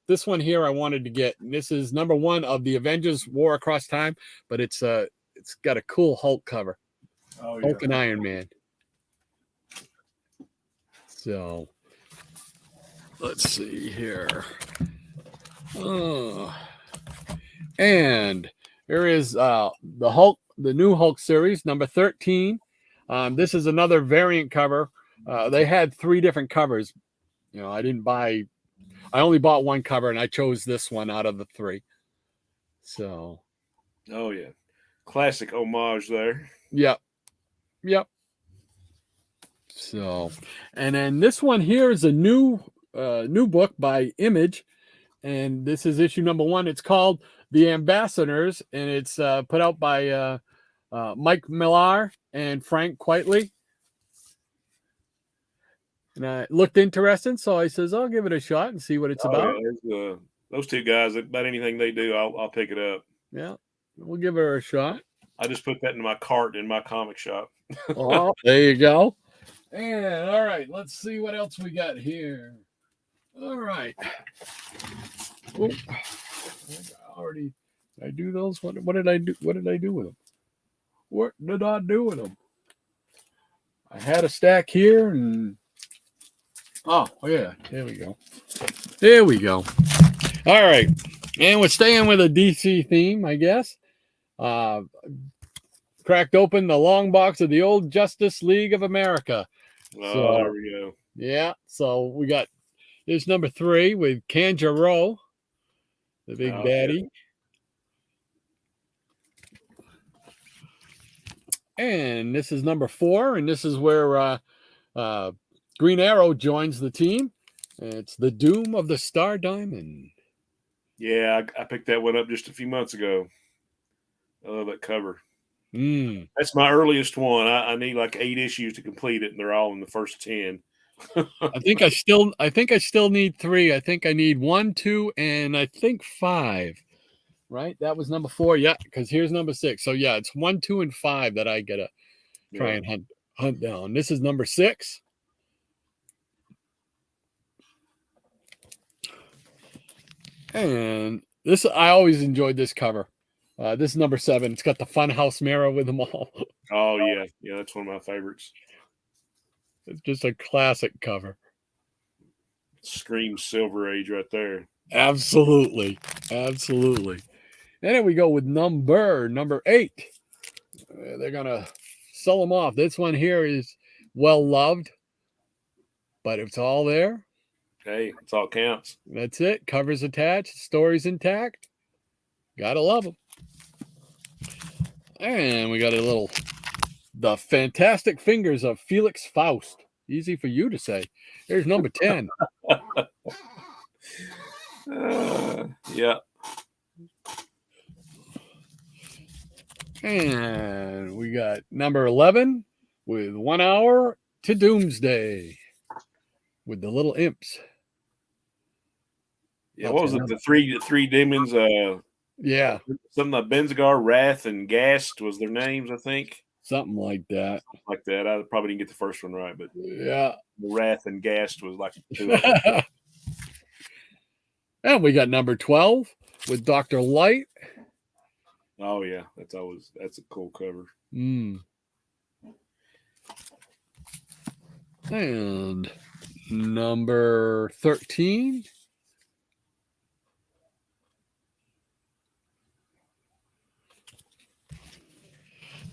this one here I wanted to get. And this is #1 of the Avengers War Across Time, but it's got a cool Hulk cover. Oh, yeah. Hulk and Iron Man. So let's see here. And here is the Hulk, the new Hulk series, #13. This is another variant cover. They had 3 different covers. I only bought one cover, and I chose this one out of the 3. So. Oh, yeah. Classic homage there. Yep. So, and then this one here is a new book by Image, and this is issue #1. It's called The Ambassadors, and it's put out by Mike Millar and Frank Quitely. And it looked interesting, so I says I'll give it a shot and see what it's about. Yeah, those 2 guys, about anything they do, I'll pick it up. Yeah, we'll give her a shot. I just put that in my cart in my comic shop. Oh, there you go. And all right, let's see what else we got here. All right. Oh, did I do those? What did I do? What did I do with them? What did I do with them? I had a stack here, and oh yeah, there we go. There we go. All right, and we're staying with a DC theme, I guess. Cracked open the long box of the old Justice League of America. Oh, there we go. Yeah, so we got this #3 with Kanjuro, the big baddie. Yeah. And this is #4, and this is where Green Arrow joins the team. It's The Doom of the Star Diamond. Yeah, I picked that one up just a few months ago. I love that cover. That's my earliest one. I need like 8 issues to complete it, and they're all in the first 10. I think I still need 3. I think I need 1, 2, and I think 5. Right? That was number 4. Yeah, because here's number 6. So yeah, it's 1, 2, and 5 that I gotta try and hunt down. This is number 6. And this, I always enjoyed this cover. This is number 7. It's got the funhouse mirror with them all. Oh yeah, that's one of my favorites. It's just a classic cover. Screams Silver Age right there. Absolutely. And then we go with number 8. They're gonna sell them off. This one here is well loved, but it's all there. Hey, it's all counts. That's it. Covers attached, stories intact. Gotta love them. And we got the Fantastic Fingers of Felix Faust. Easy for you to say. Here's number 10. Yeah. And we got number 11 with 1 hour to Doomsday with the little imps. Yeah, what was it? The three demons. Yeah, something like Benzigar, Wrath, and Gast was their names, I think. Something like that. I probably didn't get the first one right, but yeah, Wrath and Gast was like 2 of them. And we got number 12 with Dr. Light. Oh yeah, that's a cool cover. And number 13.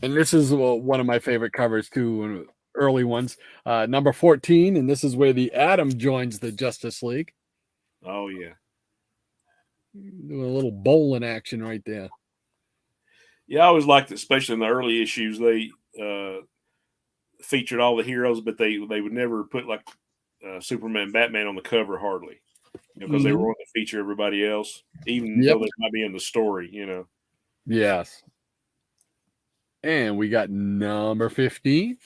And this is one of my favorite covers too, early ones. Number 14, and this is where the Atom joins the Justice League. Oh yeah, doing a little bowling action right there. Yeah, I always liked it, especially in the early issues. They featured all the heroes, but they would never put like Superman, Batman on the cover hardly, because they were wanting to feature everybody else, even though they might be in the story. Yes. And we got number 15.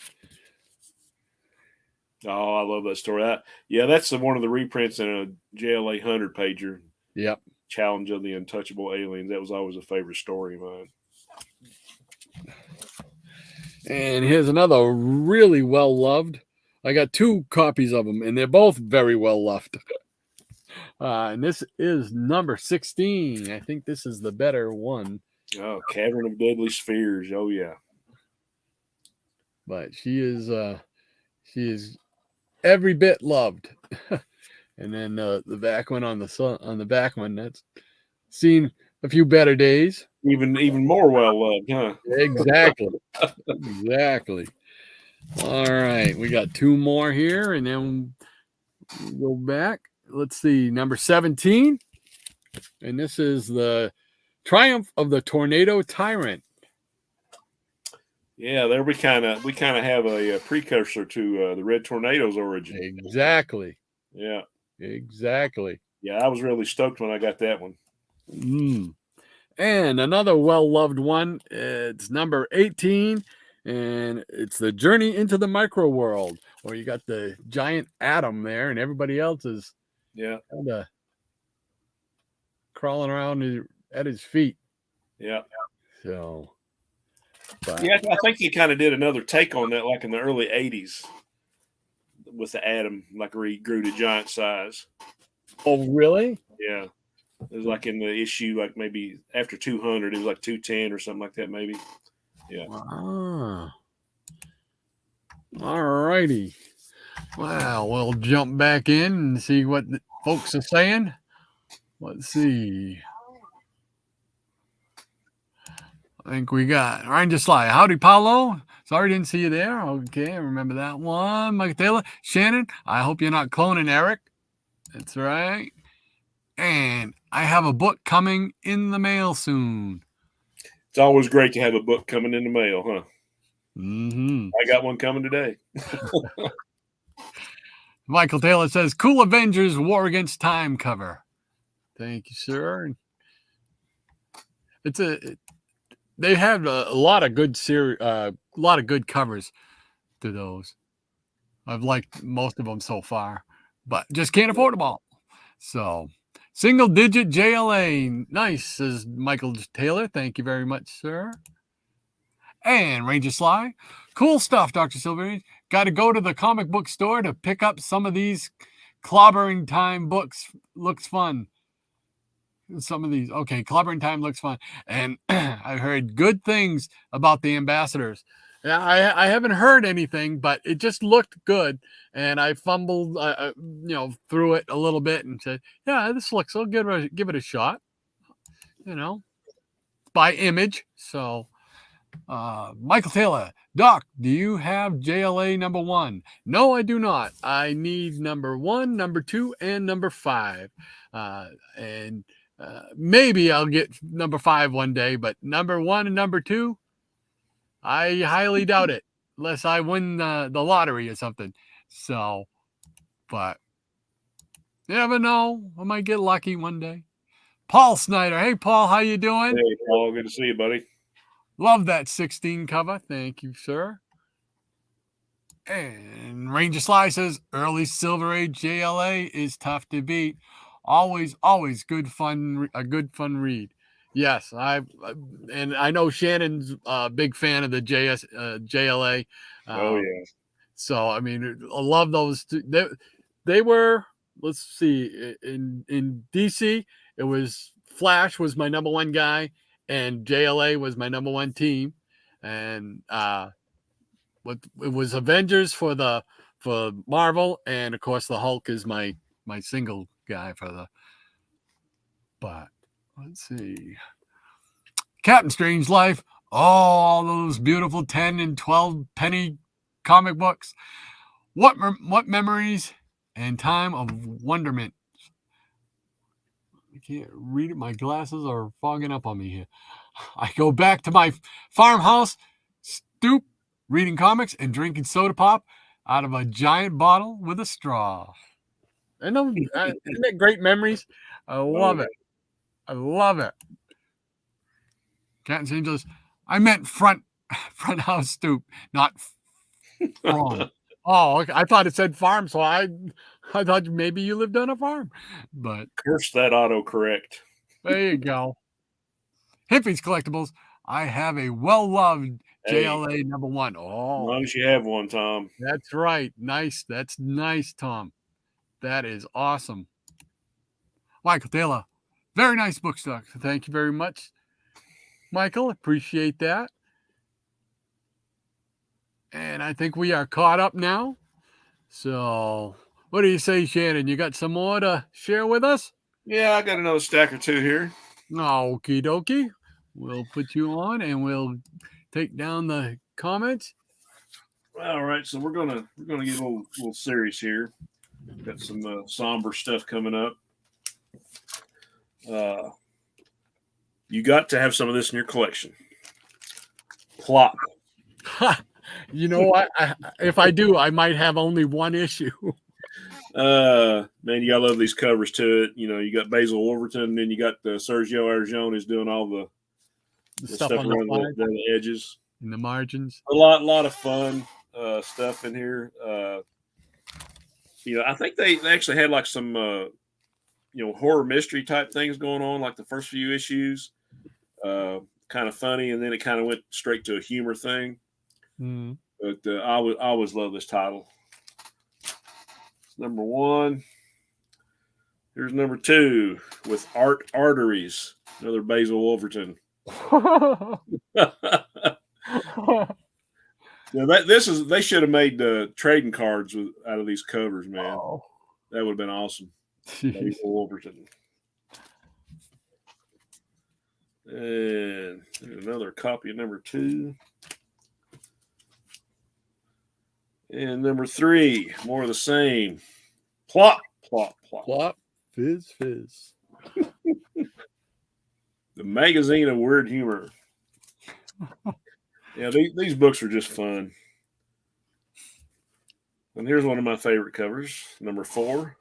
Oh, I love that story. That's one of the reprints in a JLA 100 pager. Yep. Challenge of the Untouchable Aliens. That was always a favorite story of mine. And here's another really well loved. I got 2 copies of them, and they're both very well loved. And this is number 16. I think this is the better one. Oh, Cavern of Deadly Spheres. Oh yeah. But she is every bit loved. And then the back one on the back one, that's seen a few better days. Even more well loved, huh? Exactly. Exactly. All right, we got 2 more here, and then we'll go back. Let's see, number 17, and this is the Triumph of the Tornado Tyrant. Yeah, there we kind of have a precursor to the Red Tornado's origin. Exactly. Yeah. Exactly. Yeah, I was really stoked when I got that one. And another well-loved one, it's number 18, and it's the Journey into the Micro World, where you got the giant Atom there, and everybody else is kind of crawling around at his feet. Yeah. So, I think he kind of did another take on that, like in the early 80s, with the Atom, like where he grew to giant size. Oh, really? Yeah. It was like in the issue, like maybe after 200, it was like 210 or something like that, maybe. Yeah. All righty. Well, we'll jump back in and see what the folks are saying. Let's see. I think we got Ranger Sly. Howdy, Paulo. Sorry, didn't see you there. Okay, I remember that one. Mike Taylor. Shannon, I hope you're not cloning Eric. That's right. And I have a book coming in the mail soon. It's always great to have a book coming in the mail, huh? Mm-hmm. I got one coming today. Michael Taylor says, "Cool Avengers War Against Time cover." Thank you, sir. They have a lot of good lot of good covers to those. I've liked most of them so far, but just can't afford them all. So, single digit JLA, nice, says Michael Taylor. Thank you very much, sir. And Ranger Sly, cool stuff, Dr. Silver. Got to go to the comic book store to pick up some of these clobbering time books. Looks fun. Some of these, okay, clobbering time looks fun. And I heard good things about the ambassadors. I haven't heard anything, but it just looked good. And I fumbled, through it a little bit and said, yeah, this looks, I'll give it a shot, by Image. So, Michael Taylor, Doc, do you have JLA number 1? No, I do not. I need number 1, number 2, and number 5. Maybe I'll get number 5 one day, but number 1 and number 2, I highly doubt it, unless I win the lottery or something. So, but you never know. I might get lucky one day. Paul Snyder. Hey, Paul, how you doing? Hey, Paul, good to see you, buddy. Love that 16 cover. Thank you, sir. And Ranger Sly says, early Silver Age JLA is tough to beat. Always good fun, a good fun read. Yes, I know Shannon's a big fan of the JLA. Oh yeah. So I mean, I love those two. They were, let's see, in DC, it was Flash was my number 1 guy, and JLA was my number 1 team, and it was Avengers for Marvel, and of course the Hulk is my single guy for the. But let's see, Captain Strange Life. Oh, all those beautiful 10 and 12 penny comic books. What memories and time of wonderment. I can't read it. My glasses are fogging up on me here. I go back to my farmhouse stoop, reading comics and drinking soda pop out of a giant bottle with a straw. Isn't that great memories? I love it. I love it. Captain Angels. I meant front house stoop, not farm. Oh, okay. I thought it said farm, so I thought maybe you lived on a farm. But curse that autocorrect. There you go. Hippies Collectibles. I have a well-loved JLA number 1. Oh, as long as you have one, Tom. That's right. Nice. That's nice, Tom. That is awesome. Michael Taylor. Very nice book stock. Thank you very much, Michael. Appreciate that. And I think we are caught up now. So, what do you say, Shannon? You got some more to share with us? Yeah, I got another stack or 2 here. Okie dokie. We'll put you on and we'll take down the comments. All right, so we're gonna get a little serious here. Got some somber stuff coming up. You got to have some of this in your collection. Plop. You know what? If I do, I might have only one issue. Man, you gotta love these covers to it. You know, you got Basil Wolverton, and then you got Sergio Aragon is doing all the stuff on around the edges and the margins. A lot of fun stuff in here. I think they actually had like some horror mystery type things going on, like the first few issues. Kind of funny, and then it kind of went straight to a humor thing. Mm. But I always love this title. It's number 1. Here's number 2 with Arteries, another Basil Wolverton. They should have made trading cards out of these covers, man. Oh. That would have been awesome. Basil Wolverton. And another copy of number 2. And number 3, more of the same. Plop, plop, plop. Plop, fizz, fizz. The Magazine of Weird Humor. Yeah, these books are just fun. And here's one of my favorite covers, number 4.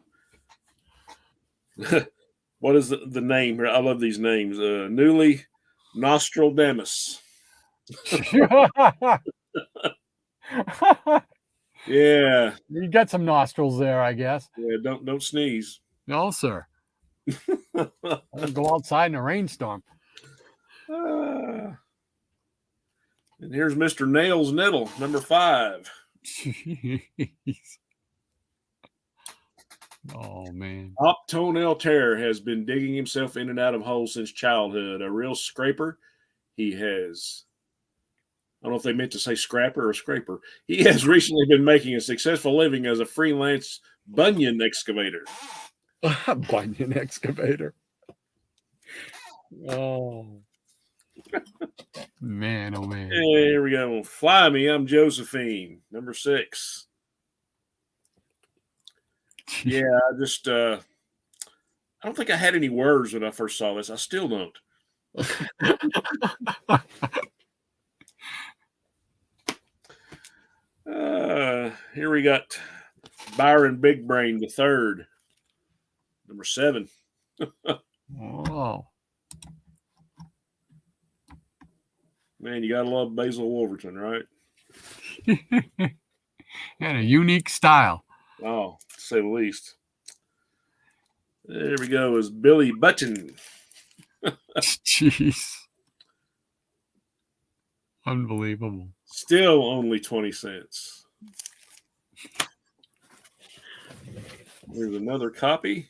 What is the name here? I love these names. Newly Nostradamus. Yeah. You got some nostrils there, I guess. Yeah, don't sneeze. No, sir. I'll go outside in a rainstorm. And here's Mr. Nails Nettle, number 5. Oh, man. Top Toenail Terror has been digging himself in and out of holes since childhood. A real scraper. He has, I don't know if they meant to say scrapper or scraper. He has recently been making a successful living as a freelance bunion excavator. Bunion excavator. Oh. Man, oh, man. Hey, here we go. Fly Me, I'm Josephine, number 6. Yeah, I just, I don't think I had any words when I first saw this. I still don't. Here we got Byron Big Brain the 3rd, number 7. Oh. Man, you gotta love Basil Wolverton, right? And a unique style. Oh, to say the least. There we go. Is Billy Button. Jeez. Unbelievable. Still only 20 cents. Here's another copy.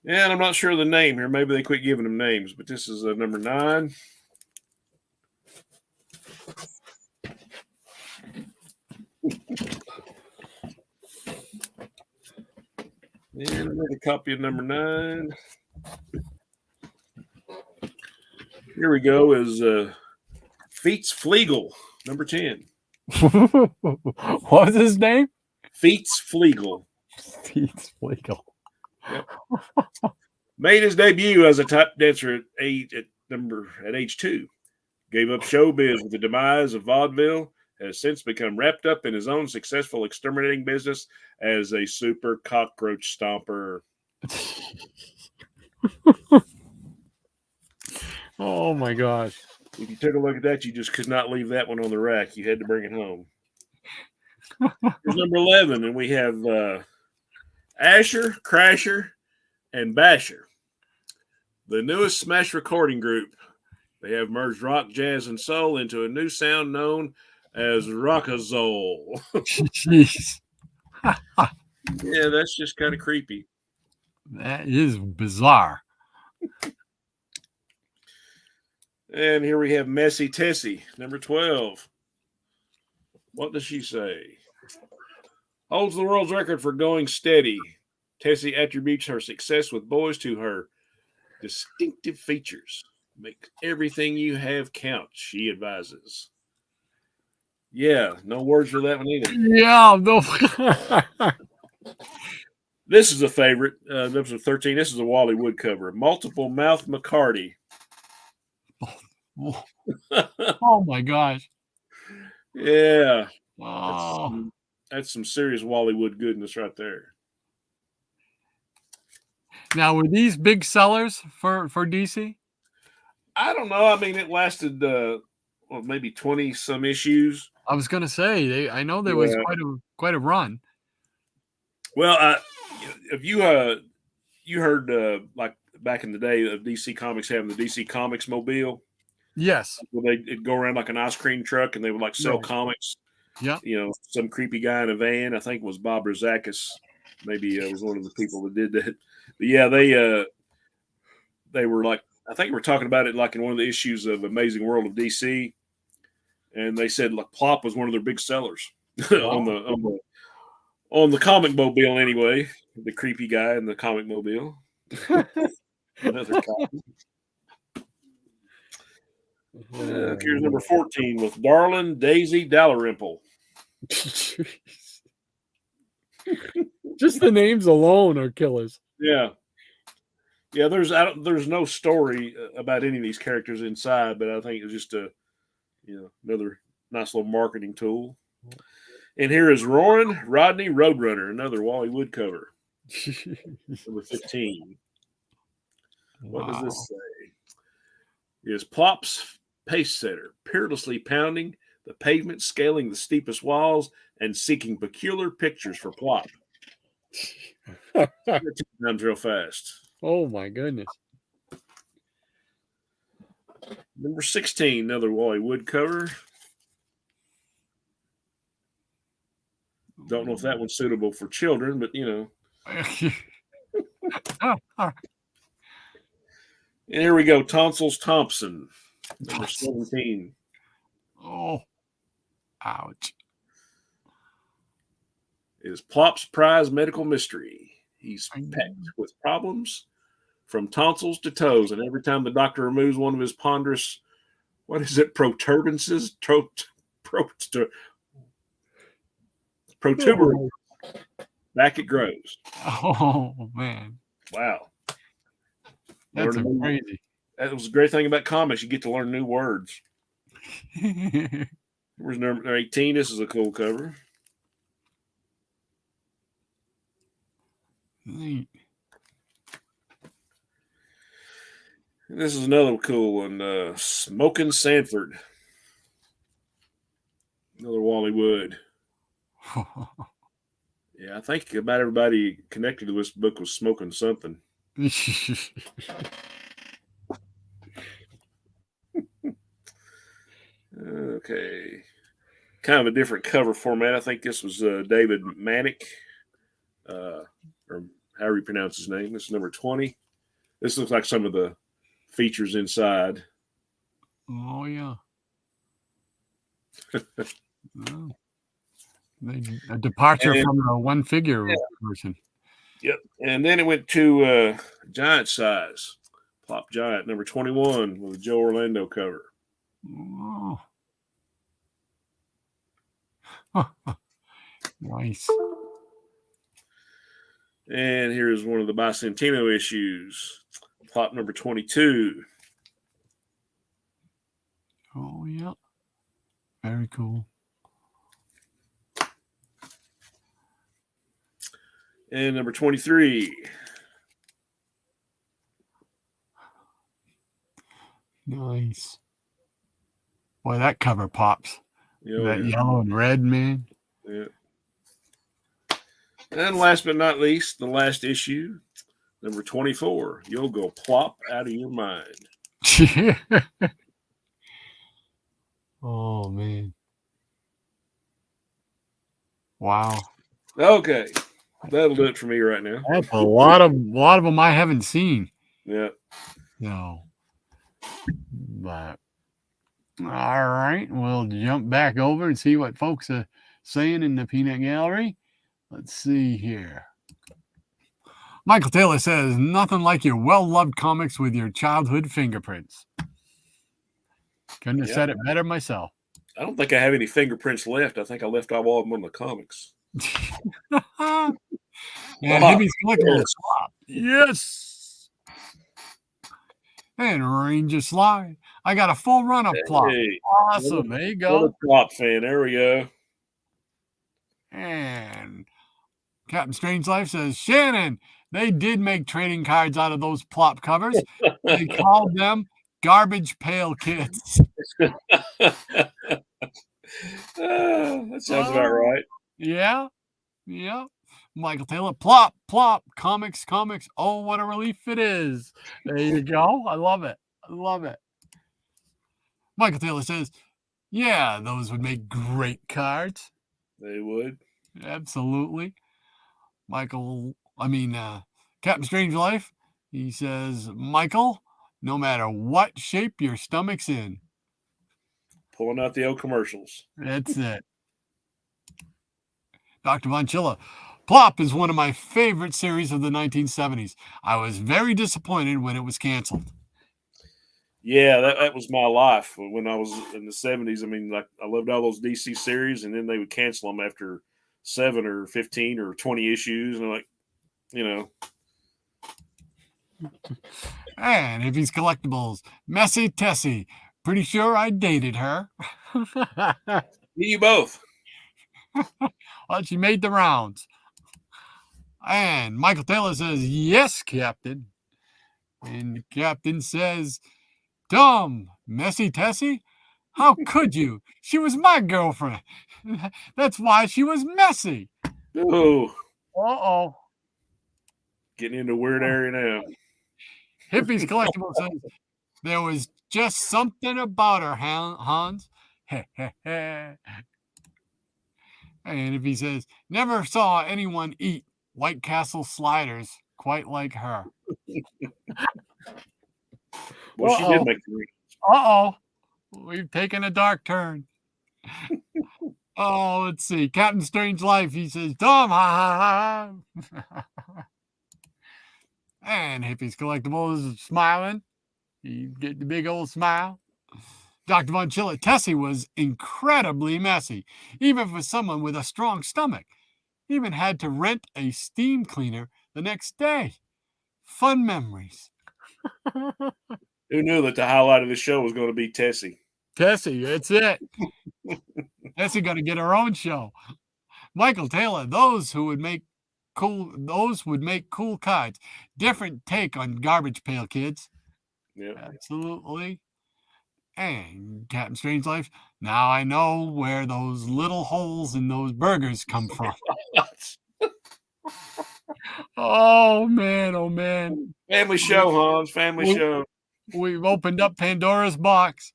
And I'm not sure of the name here. Maybe they quit giving them names, but this is number 9. And another copy of number 9. Here we go is Feats Flegel, number 10. What was his name? Feats Flegel. Feats Flegel. Yep. Made his debut as a tap dancer at age 2. Gave up showbiz with the demise of vaudeville. Has since become wrapped up in his own successful exterminating business as a super cockroach stomper. Oh my gosh. If you took a look at that, you just could not leave that one on the rack. You had to bring it home. Here's number 11, and we have Asher, Crasher, and Basher. The newest Smash recording group. They have merged rock, jazz, and soul into a new sound known as Rockazole. Jeez. Yeah, that's just kind of creepy. That is bizarre. And here we have Messy Tessie, number 12. What does she say? Holds the world's record for going steady. Tessie attributes her success with boys to her distinctive features. Make everything you have count, she advises. Yeah, no words for that one either. Yeah, no. This is a favorite. Episode 13. This is a Wally Wood cover. Multiple Mouth McCarty. Oh my gosh. Yeah. Oh. That's some serious Wally Wood goodness right there. Now, were these big sellers for DC? I don't know. I mean, it lasted maybe 20 some issues. I was going to say I know there was quite a run. Well, if you heard like back in the day of DC Comics having the DC Comics mobile. Yes. Well, they'd go around like an ice cream truck and they would like sell comics. Yeah. You know, some creepy guy in a van. I think it was Bob Rozakis. Maybe was one of the people that did that. But yeah, they were like, I think we're talking about it like in one of the issues of Amazing World of DC. And they said like Plop was one of their big sellers on the comic mobile anyway. The creepy guy in the comic mobile. Another copy. Here's number 14 with Darlin Daisy Dalrymple. Just the names alone are killers. Yeah. Yeah, there's no story about any of these characters inside, but I think it's just another nice little marketing tool. And here is Roaring Rodney Roadrunner, another Wally Wood cover, number 15. What does this say? Is Plop's pace setter, peerlessly pounding the pavement, scaling the steepest walls, and seeking peculiar pictures for Plop. Times real fast. Oh my goodness. Number 16, another Wally Wood cover. Don't know if that one's suitable for children, but And here we go, Tonsils Thompson, number 17. Oh, ouch. Is Plop's prize medical mystery. He's packed with problems from tonsils to toes, and every time the doctor removes one of his ponderous, protuberances, protuberance, back it grows. Oh man! Wow, that's crazy. That was a great thing about comics. You get to learn new words. Where's number 18? This is a cool cover. Neat. This is another cool one. Smoking Sanford. Another Wally Wood. Yeah, I think about everybody connected to this book was smoking something. Okay. Kind of a different cover format. I think this was David Manick, or however you pronounce his name. This is number 20. This looks like some of the features inside. Oh, yeah. A departure from the one figure version. Yep. And then it went to giant size. Plop Giant, number 21, with a Joe Orlando cover. Oh. Nice. And here's one of the Bicentennial issues. Plop number 22. Oh, yeah. Very cool. And number 23. Nice. Boy, that cover pops. That yellow and red, man. Yeah. And last but not least, the last issue, number 24. You'll go plop out of your mind. Oh, man. Wow. Okay. That'll do it for me right now. That's a lot of them I haven't seen. Yeah. No. But all right, we'll jump back over and see what folks are saying in the peanut gallery. Let's see here. Michael Taylor says, nothing like your well-loved comics with your childhood fingerprints. Couldn't have said it better myself. I don't think I have any fingerprints left. I think I left all of them on the comics. And Hibby's collectibles. Yes. And Ranger Sly. I got a full run of Plop. Hey, awesome. There you go. What a Plop fan. There we go. And Captain Strangelife says, Shannon, they did make trading cards out of those Plop covers. They called them Garbage Pail Kids. That sounds about right. Yeah. Yeah. Michael Taylor, Plop, comics. Oh, what a relief it is. There you go. I love it. Michael Taylor says, yeah, those would make great cards. They would. Absolutely. Captain Strangelife, he says, Michael, no matter what shape your stomach's in. Pulling out the old commercials. That's it. Dr. Von Chilla, Plop is one of my favorite series of the 1970s. I was very disappointed when it was canceled. Yeah, that was my life when I was in the 70s. I mean, like I loved all those DC series, and then they would cancel them after 7 or 15 or 20 issues. And I'm like, And if he's collectibles, Messy Tessie. Pretty sure I dated her. You both. Well, she made the rounds. And Michael Taylor says, yes, Captain. And the captain says, dumb, Messy Tessie? How could you? She was my girlfriend. That's why she was messy. Ooh, Uh-oh. getting into a weird area now. Hippie's Collectible says, there was just something about her, Hans. And if he says, never saw anyone eat White Castle sliders quite like her. Well, she did make the ring. Uh-oh. We've taken a dark turn. Oh, let's see. Captain Strange Life, he says, dumb, ha, ha, ha. And Hippie's Collectible is smiling. You get the big old smile. Dr. Von Chilla, Tessie was incredibly messy, even for someone with a strong stomach. Even had to rent a steam cleaner the next day. Fun memories. Who knew that the highlight of the show was going to be Tessie? Tessie, that's it. Tessie going to get her own show. Michael Taylor, those would make cool cards. Different take on Garbage Pail Kids. Yeah, absolutely. And Captain Strange Life, now I know where those little holes in those burgers come from. Oh man. Family show, Hans. Family show. We've opened up Pandora's box.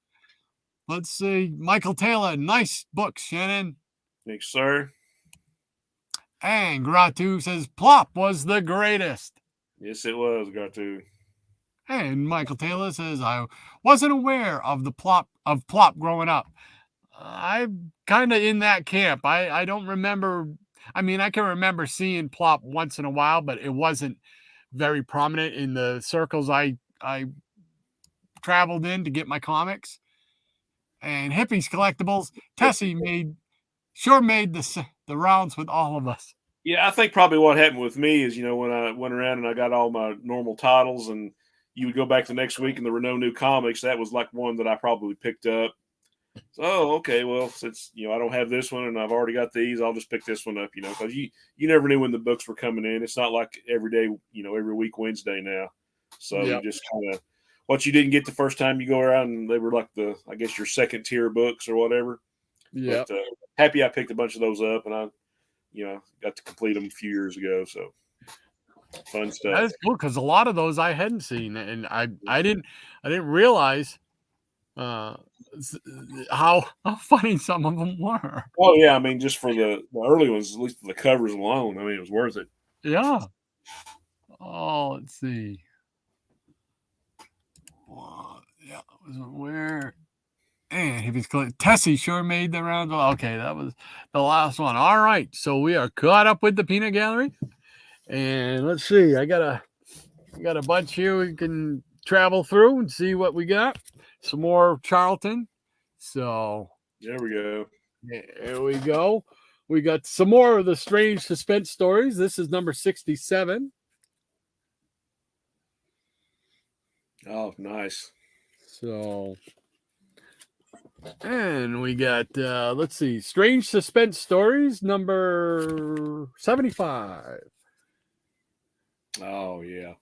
Let's see. Michael Taylor, nice book, Shannon. Thanks, sir. And Gratu says Plop was the greatest. Yes, it was, Gratu. And Michael Taylor says, I wasn't aware of the Plop growing up. I'm kind of in that camp. I don't remember. I mean, I can remember seeing Plop once in a while, but it wasn't very prominent in the circles I traveled in to get my comics. And Hippie's Collectibles, Tessie made the rounds with all of us. Yeah, I think probably what happened with me is, when I went around and I got all my normal titles, and you would go back the next week and there were no new comics, that was like one that I probably picked up. So, okay, well, since, I don't have this one and I've already got these, I'll just pick this one up, because you never knew when the books were coming in. It's not like every day, every week Wednesday now. So you just kind of, what you didn't get the first time you go around, and they were like your second tier books or whatever. Yeah. But happy I picked a bunch of those up, and I, got to complete them a few years ago. So fun stuff. That is cool, because a lot of those I hadn't seen, and I didn't realize how funny some of them were. Oh yeah, I mean, just for the early ones, at least for the covers alone, I mean, it was worth it. Yeah. Oh, let's see. Yeah, where? And if it's Tessie sure made the round. Okay, that was the last one. All right, so we are caught up with the peanut gallery, and let's see. I got a bunch here we can travel through and see what we got. Some more Charlton. So there we go. There we go. We got some more of the Strange Suspense stories. This is number 67. Oh, nice. So, and we got, let's see, Strange Suspense Stories, number 75. Oh, yeah.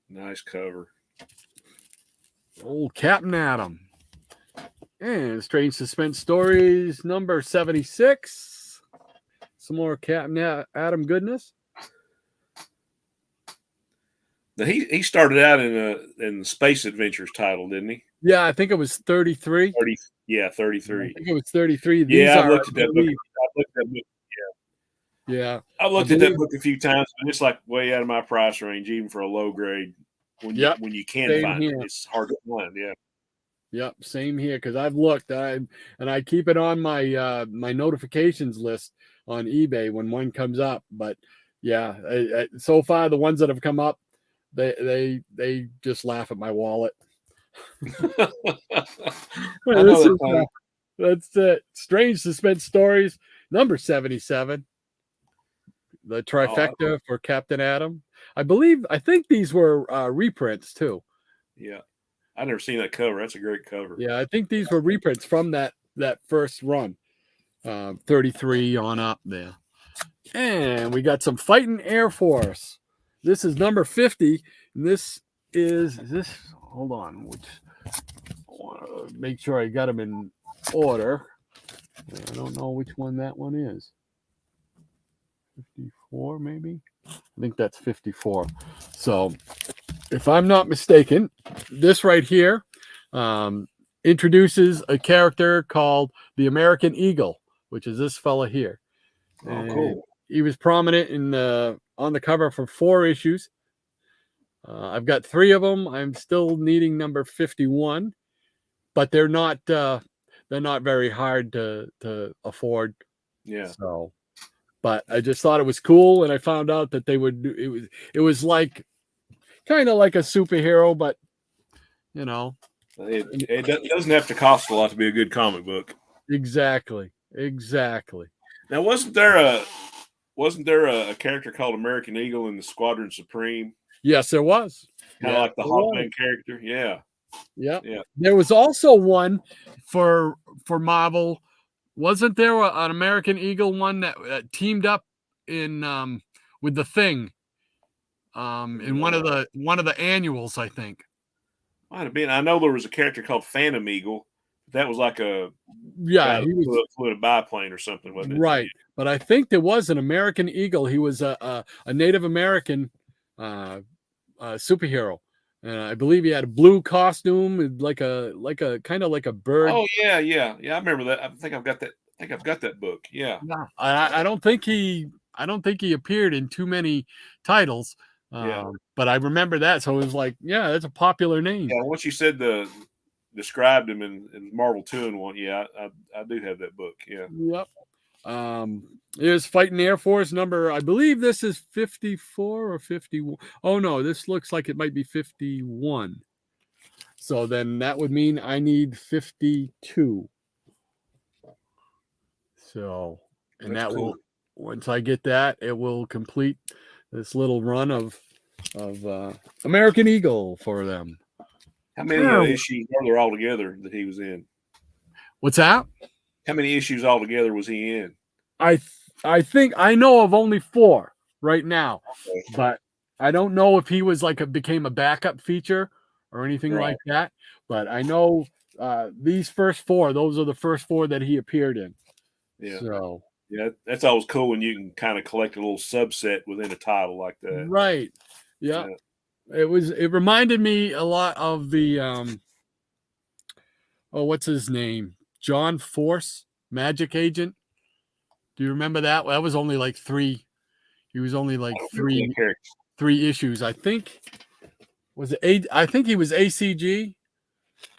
Nice cover. Old Captain Adam. And Strange Suspense Stories, number 76. Some more Captain Adam goodness. Now he started out in the Space Adventures title, didn't he? Yeah, I think it was 33. 33. I think it was 33. I looked at that book. Yeah. I've looked at that book a few times, and it's like way out of my price range, even for a low grade. When you can find it, it's hard to find. Yeah. Yep, same here, because I've looked, and I keep it on my my notifications list on eBay when one comes up. But yeah, so far the ones that have come up, they just laugh at my wallet. That's it. Strange Suspense Stories, number 77. the trifecta for Captain Atom. I think these were reprints too. Yeah, I never seen that cover. That's a great cover. Yeah, I think these were reprints from that first run, 33 on up there. And we got some Fighting Air Force. This is number 50. And this is this. Hold on, which I want to make sure I got them in order. I don't know which one that one is. 54, maybe. I think that's 54. So, if I'm not mistaken, this right here introduces a character called the American Eagle, which is this fella here. Oh, cool. He was prominent on the cover for 4 issues. I've got 3 of them. I'm still needing number 51, but they're not very hard to afford. Yeah. So, but I just thought it was cool, and I found out that they would do it was like kind of like a superhero, but you know, it doesn't have to cost a lot to be a good comic book. Exactly. Now, wasn't there a character called American Eagle in the Squadron Supreme? Yes, there was. Kind of like the Hawkman character. Yeah. Yeah. Yeah. There was also one for Marvel. Wasn't there an American Eagle one that teamed up in with the Thing in one of the annuals, I think. Might have been. I know there was a character called Phantom Eagle. That was like a he flew a biplane or something, wasn't it? Right. But I think there was an American Eagle. He was a Native American superhero. And I believe he had a blue costume, like a kind of like a bird. Oh yeah. I remember that. I think I've got that book. Yeah. I don't think he appeared in too many titles. But I remember that, so it was like, yeah, that's a popular name. Yeah, once you said described him in Marvel 2-in-1, yeah, I do have that book. Yeah. Yep. Here's Fighting Air Force number, I believe this is 54 or 51. Oh no, this looks like it might be 51. So then that would mean I need 52. So, and That's cool. will, once I get that, it will complete this little run of American Eagle for them. How many issues are there altogether that he was in? What's that? How many issues altogether was he in? I think I know of only 4 right now, but I don't know if he was became a backup feature or anything like that. But I know these first 4; those are the first 4 that he appeared in. Yeah. So yeah, that's always cool when you can kind of collect a little subset within a title like that. Right. Yeah. It reminded me a lot of the what's his name? John Force, Magic Agent. Do you remember that? That was only like 3. He was only like 3 issues. I think I think he was ACG.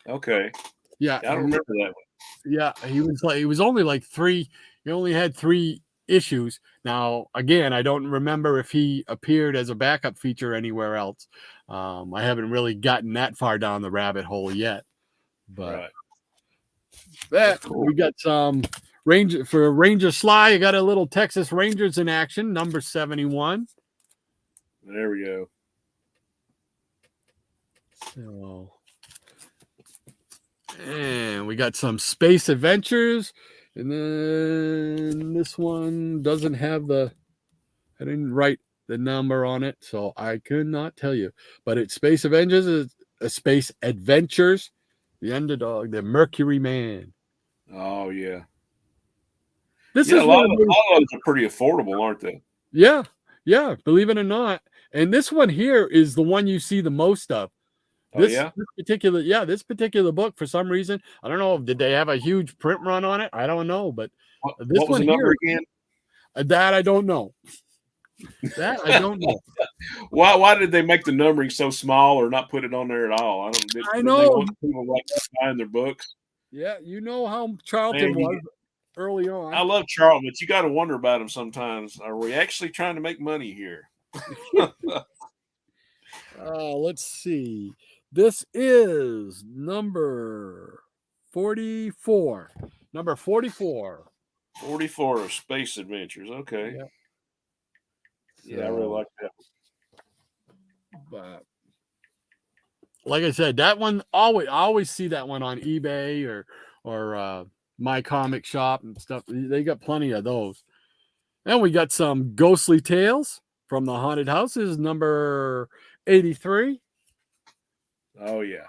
Okay. Yeah. I don't remember that one. Yeah, he was only like 3. He only had 3 issues. Now, again, I don't remember if he appeared as a backup feature anywhere else. I haven't really gotten that far down the rabbit hole yet. But we got some Ranger Sly. You got a little Texas Rangers in action, number 71. There we go. So, and we got some Space Adventures. And then this one doesn't have I didn't write the number on it, so I could not tell you. But it's Space Avengers, Space Adventures, the underdog, the Mercury Man. Oh yeah. This is a lot of those are pretty affordable, aren't they? Yeah. Believe it or not. And this one here is the one you see the most of. This particular book, for some reason, I don't know. Did they have a huge print run on it? I don't know, but this what was one the number here, again? That I don't know. That I don't know. Why did they make the numbering so small or not put it on there at all? I know. They want people like buying their books. Yeah, you know how Charlton was early on. I love Charlton, but you got to wonder about him sometimes. Are we actually trying to make money here? Let's see. This is number 44. Number 44. 44 of Space Adventures. Okay. Yep. Yeah, I really like that. But like I said, that one I always see that one on eBay or My Comic Shop and stuff. They got plenty of those. And we got some Ghostly Tales from the Haunted Houses, number 83. Oh yeah,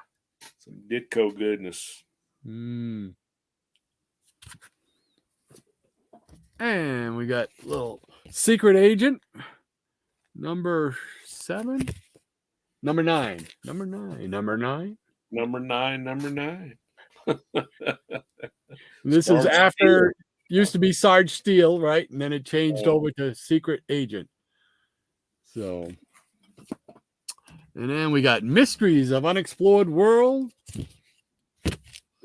some Ditko goodness. And we got little Secret Agent, number 7. Number 9. Number 9. Number 9. Number 9. Number 9. This Sarge is after, Steele. used to be Sarge Steele, right? And then it changed over to Secret Agent. So, and then we got Mysteries of Unexplored World.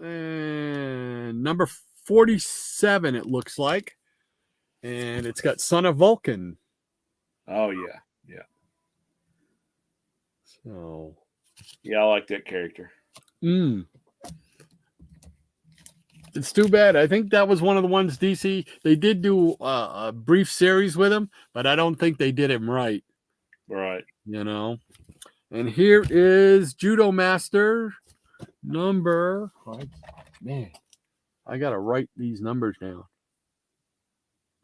And number 47, it looks like. And it's got Son of Vulcan. Oh, yeah. Yeah. So, yeah, I like that character. It's too bad. I think that was one of the ones DC, they did do a brief series with him, but I don't think they did him right. Right. You know. And here is Judo Master number. Man, I got to write these numbers down.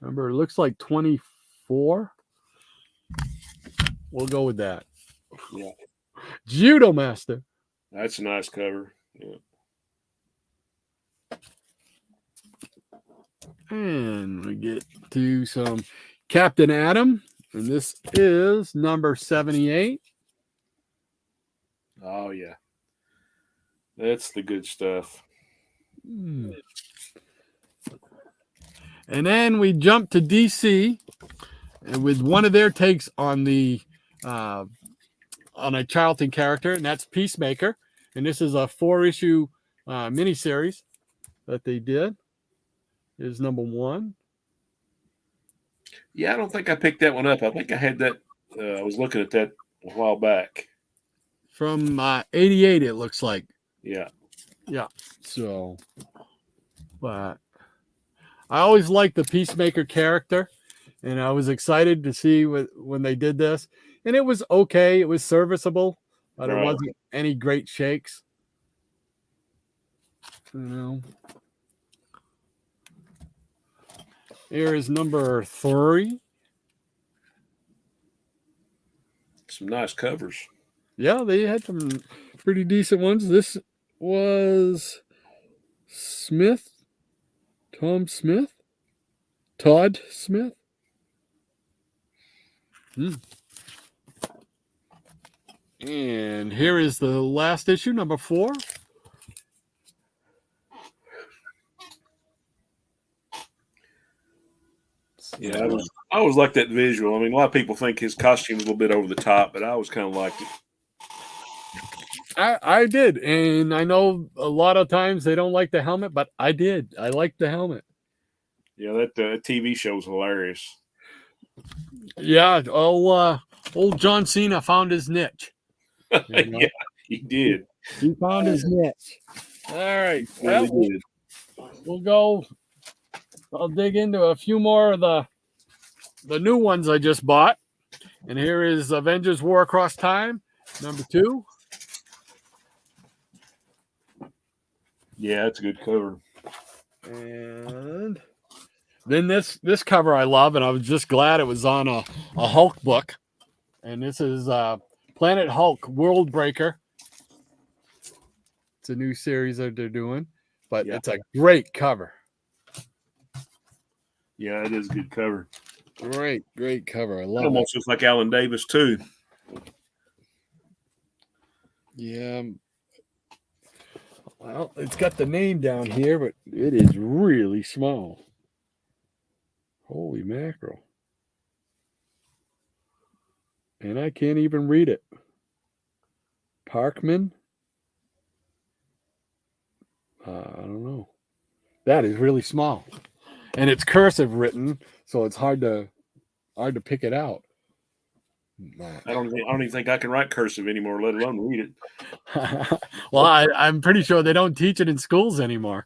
Number looks like 24. We'll go with that. Yeah. Judo Master. That's a nice cover. Yeah. And we get to some Captain Atom. And this is number 78. Oh, yeah. That's the good stuff. And then we jump to DC and with one of their takes on the on a Charlton character, and that's Peacemaker. And this is a 4-issue miniseries that they did. Is number 1. Yeah, I don't think I picked that one up. I think I had that. I was looking at that a while back. From 88, it looks like. Yeah. Yeah. So, but I always liked the Peacemaker character, and I was excited to see when they did this. And it was okay. It was serviceable, but it wasn't any great shakes. You know. Here is number 3. Some nice covers. Yeah, they had some pretty decent ones. This was Todd Smith. And here is the last issue, number 4. Yeah, I always like that visual. I mean, a lot of people think his costume's a little bit over the top, but I always kind of liked it. I did, and I know a lot of times they don't like the helmet, but I did. I liked the helmet. Yeah, that TV show's hilarious. Yeah, old John Cena found his niche. You know? Yeah, he did. He found his niche. All right, well, we'll go. I'll dig into a few more of the new ones I just bought. And here is Avengers War Across Time, number 2. Yeah, that's a good cover. And then this cover I love, and I was just glad it was on a Hulk book. And this is Planet Hulk World Breaker. It's a new series that they're doing, but it's a great cover. Yeah, it is a good cover. Great cover. I love it. Almost looks like Alan Davis, too. Yeah. Well, it's got the name down here, but it is really small. Holy mackerel. And I can't even read it. Parkman? I don't know. That is really small. And it's cursive written, so it's hard to pick it out. I don't even think I can write cursive anymore, let alone read it. Well, I'm pretty sure they don't teach it in schools anymore.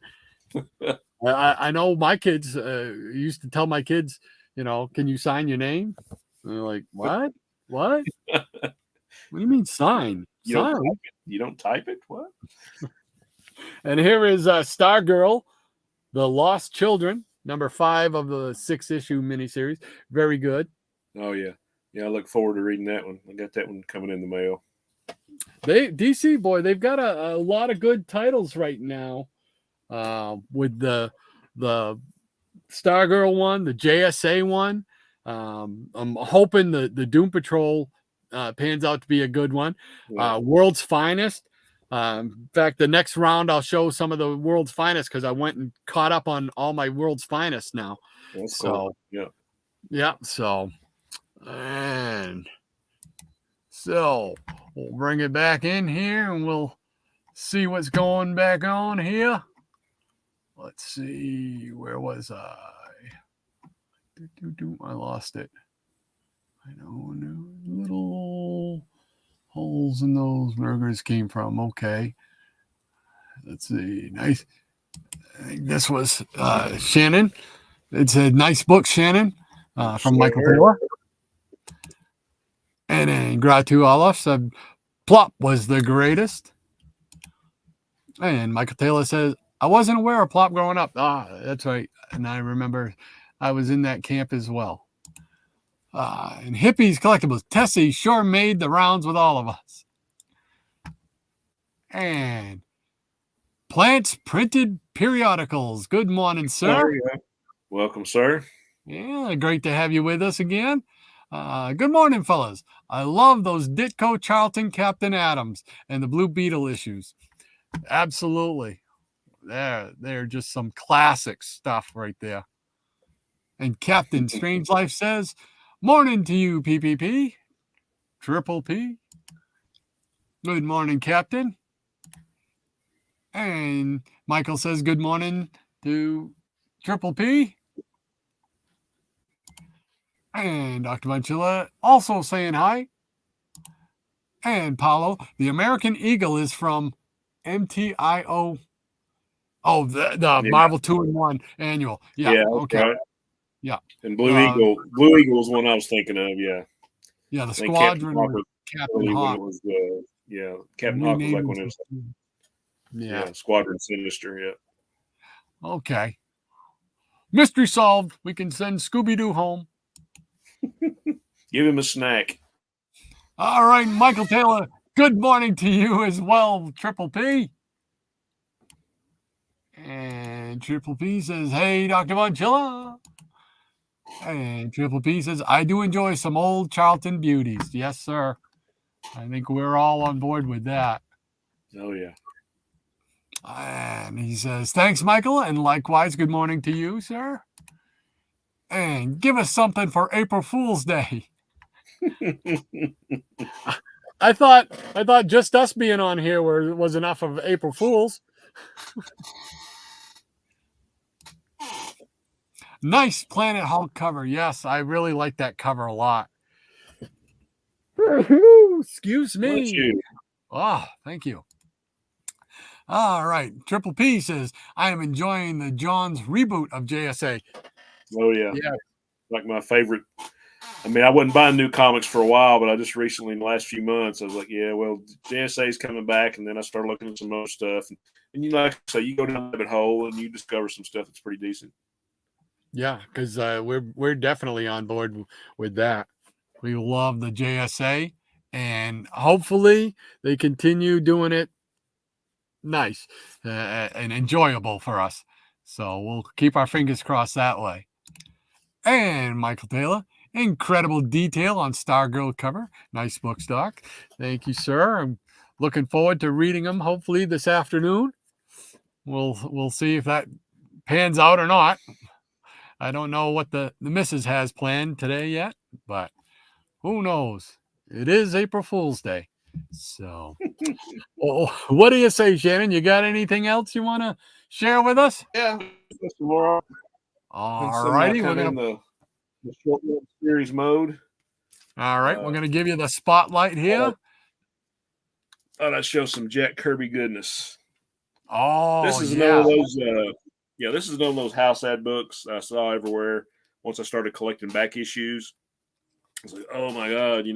I know my kids used to tell my kids, can you sign your name? And they're like, what? What? What do you mean sign? You don't Sign? type it? You don't type it? What? And here is Stargirl, The Lost Children, number 5 of the 6-issue miniseries. Very good. Oh yeah, yeah. I look forward to reading that one. I got that one coming in the mail. DC boy, they've got a lot of good titles right now. With the Stargirl one, the JSA one. I'm hoping the Doom Patrol pans out to be a good one. Yeah. World's Finest. In fact, the next round I'll show some of the World's Finest because I went and caught up on all my World's Finest now. That's So cool. yeah. So we'll bring it back in here and we'll see what's going back on here. Let's see, where was I? I lost it. I know little holes in those burgers came from. Okay. Let's see. Nice. I think this was Shannon. It's a nice book, Shannon, from Michael Taylor. And then Gratu Allah said, Plop was the greatest. And Michael Taylor says, I wasn't aware of Plop growing up. That's right. And I remember I was in that camp as well. And Hippies Collectibles, Tessie sure made the rounds with all of us. And Plants Printed Periodicals. Good morning, sir. Welcome, sir. Yeah, great to have you with us again. Good morning, fellas. I love those Ditko Charlton Captain Adams and the Blue Beetle issues. Absolutely. They're just some classic stuff right there. And Captain Strange Life says, morning to you, PPP. Triple P. Good morning, Captain. And Michael says good morning to Triple P. And Dr. Vanchilla also saying hi. And Paulo, the American Eagle is from MTIO. Oh, the Marvel 2-in-1 annual. Yeah. Okay. Right. Yeah. And Blue Eagle is one I was thinking of. Yeah. Yeah. The Squadron. Captain Hawk. Captain Hawk was like when it was. Yeah. Squadron Sinister. Yeah. Okay. Mystery solved. We can send Scooby-Doo home. Give him a snack. All right, Michael Taylor. Good morning to you as well, Triple P. And Triple P says, hey, Dr. Vanchilla. And Triple P says, I do enjoy some old Charlton beauties. Yes, sir. I think we're all on board with that. Oh, yeah. And he says, thanks, Michael. And likewise, good morning to you, sir. And give us something for April Fool's Day. I thought just us being on here was enough of April Fools. Nice Planet Hulk cover. Yes, I really like that cover a lot. Excuse me. Oh, thank you. All right. Triple P says, I am enjoying the John's reboot of JSA. Oh, yeah. Like my favorite. I mean, I wasn't buying new comics for a while, but I just recently, in the last few months, I was like, yeah, well, JSA is coming back. And then I started looking at some other stuff. And you know, like I say, you go down the rabbit hole and you discover some stuff that's pretty decent. Yeah, because we're definitely on board with that. We love the JSA, and hopefully they continue doing it nice and enjoyable for us. So we'll keep our fingers crossed that way. And Michael Taylor, incredible detail on Stargirl cover. Nice books, Doc. Thank you, sir. I'm looking forward to reading them hopefully this afternoon. We'll see if that pans out or not. I don't know what the missus has planned today yet, but who knows? It is April Fool's Day. So, what do you say, Shannon? You got anything else you want to share with us? Yeah. Tomorrow. All righty. We're going to the short series mode. All right. We're going to give you the spotlight here. Thought I'd show some Jack Kirby goodness. Oh, this is another of those. This is one of those house ad books I saw everywhere once I started collecting back issues. It's like, oh my God,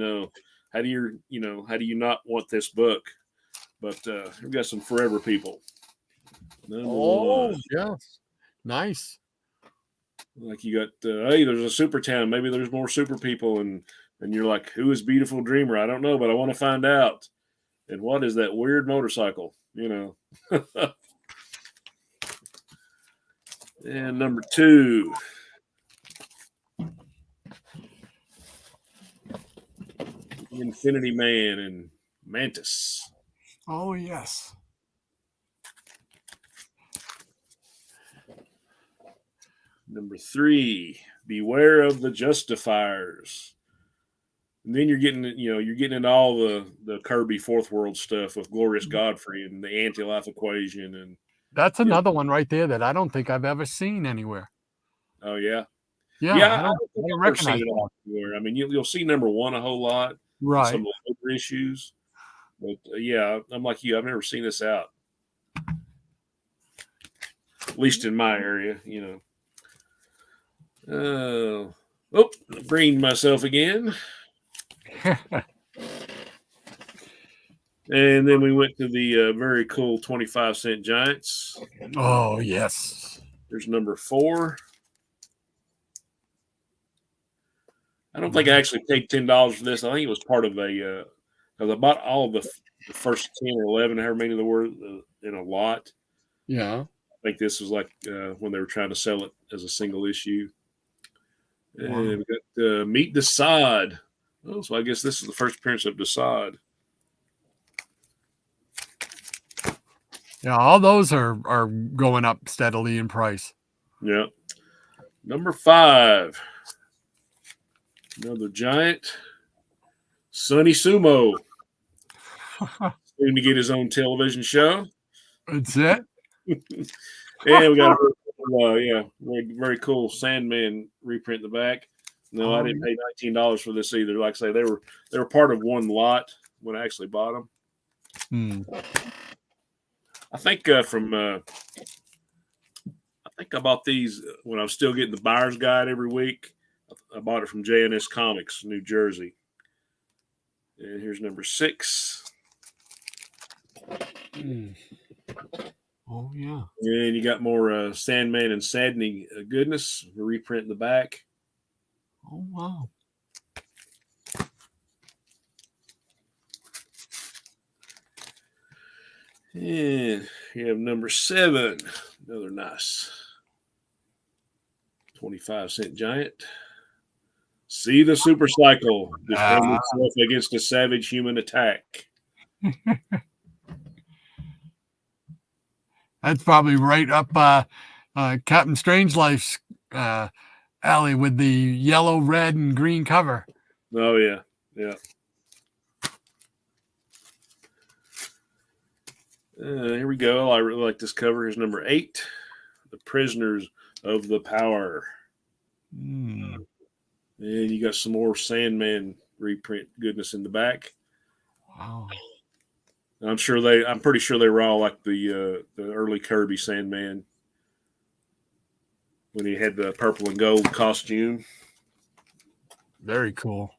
how do you not want this book? But we've got some forever people. Number one. Yes. Nice. Like you got, hey, there's a super town. Maybe there's more super people. And you're like, who is Beautiful Dreamer? I don't know, but I want to find out. And what is that weird motorcycle? And number 2. Infinity Man and Mantis. Oh, yes. Number 3, Beware of the Justifiers. And then you're getting into all the Kirby Fourth World stuff with Glorious Godfrey and the anti-life equation. And that's another one right there that I don't think I've ever seen anywhere. Oh, yeah. Yeah, I don't think I've ever seen it all anywhere. I mean, you'll see number 1 a whole lot. Right. Some of the other issues. But, yeah, I'm like you. I've never seen this out. At least in my area, Green myself again. And then we went to the very cool 25-cent Giants. Oh, yes. There's number 4. I don't think I actually paid $10 for this. I think it was part of because I bought all of the first 10 or 11, however many there were in a lot. Yeah. I think this was like when they were trying to sell it as a single issue. And we got Meet the Sod. Oh, so I guess this is the first appearance of the Sod. Yeah, all those are going up steadily in price. Yeah. Number 5. Another giant. Sonny Sumo. Soon to get his own television show. That's it. And we got a very cool Sandman reprint in the back. No, I didn't pay $19 for this either. Like I say, they were part of one lot when I actually bought them. I think I bought these when I was still getting the buyer's guide every week. I bought it from J&S Comics, New Jersey. And here's number 6. Oh, yeah. And you got more Sandman and Sadney goodness. A reprint in the back. Oh, wow. And you have number 7. Another nice 25-cent giant. See the Super Cycle. Defend itself against a savage human attack. That's probably right up Captain Strangelife's alley with the yellow, red, and green cover. Oh, yeah. Yeah. Here we go. I really like this cover. Here's number 8. The Prisoners of the Power. And you got some more Sandman reprint goodness in the back. Wow. I'm pretty sure they were all like the early Kirby Sandman when he had the purple and gold costume. Very cool.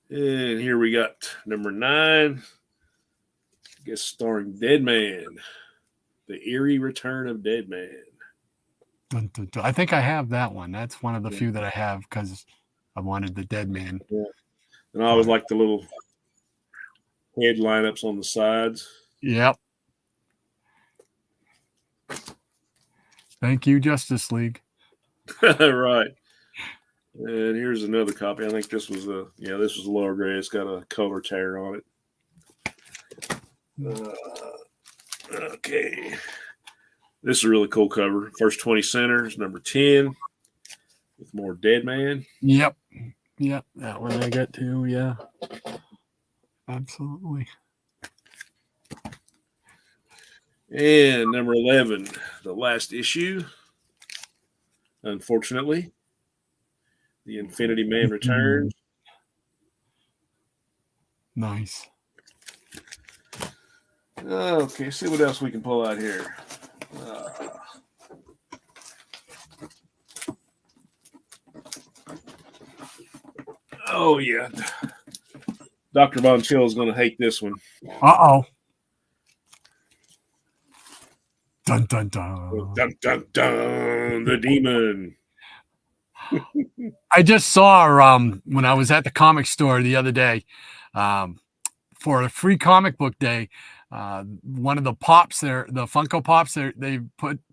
And here we got number 9. I guess starring Deadman. The Eerie Return of Deadman. I think I have that one. That's one of the few that I have because I wanted the Deadman. Yeah. And I always like the little head lineups on the sides. Yep. Thank you, Justice League. Right. And here's another copy. I think this was this was lower grade. It's got a color tear on it. Okay. This is a really cool cover. First 20 centers, number 10, with more Deadman. Yep. That one I got too. Yeah. Absolutely. And number 11, the last issue. Unfortunately, the Infinity Man returns. Nice. Okay, see what else we can pull out here. Oh, yeah. Dr. Von Chill is going to hate this one. Uh-oh. Dun, dun, dun. Dun, dun, dun. The demon. I just saw when I was at the comic store the other day for a free comic book day, one of the pops there, the Funko Pops they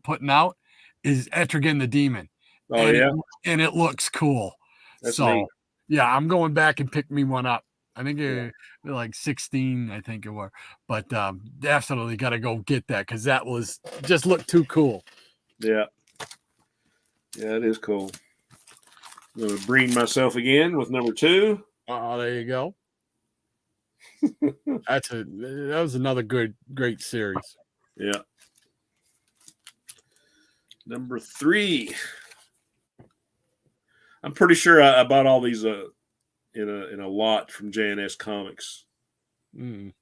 putting out is Etrigan the Demon. Oh, and yeah? it looks cool. That's so neat. yeah, I'm going back and pick me one up. I think Yeah. like 16, I think it were. But definitely got to go get that because that was just looked too cool. Yeah. Yeah, it is cool. I'm going to breed myself again with number 2. Oh, there you go. That was another great series. Yeah. Number 3. I'm pretty sure I bought all these in a lot from J&S Comics. Mm.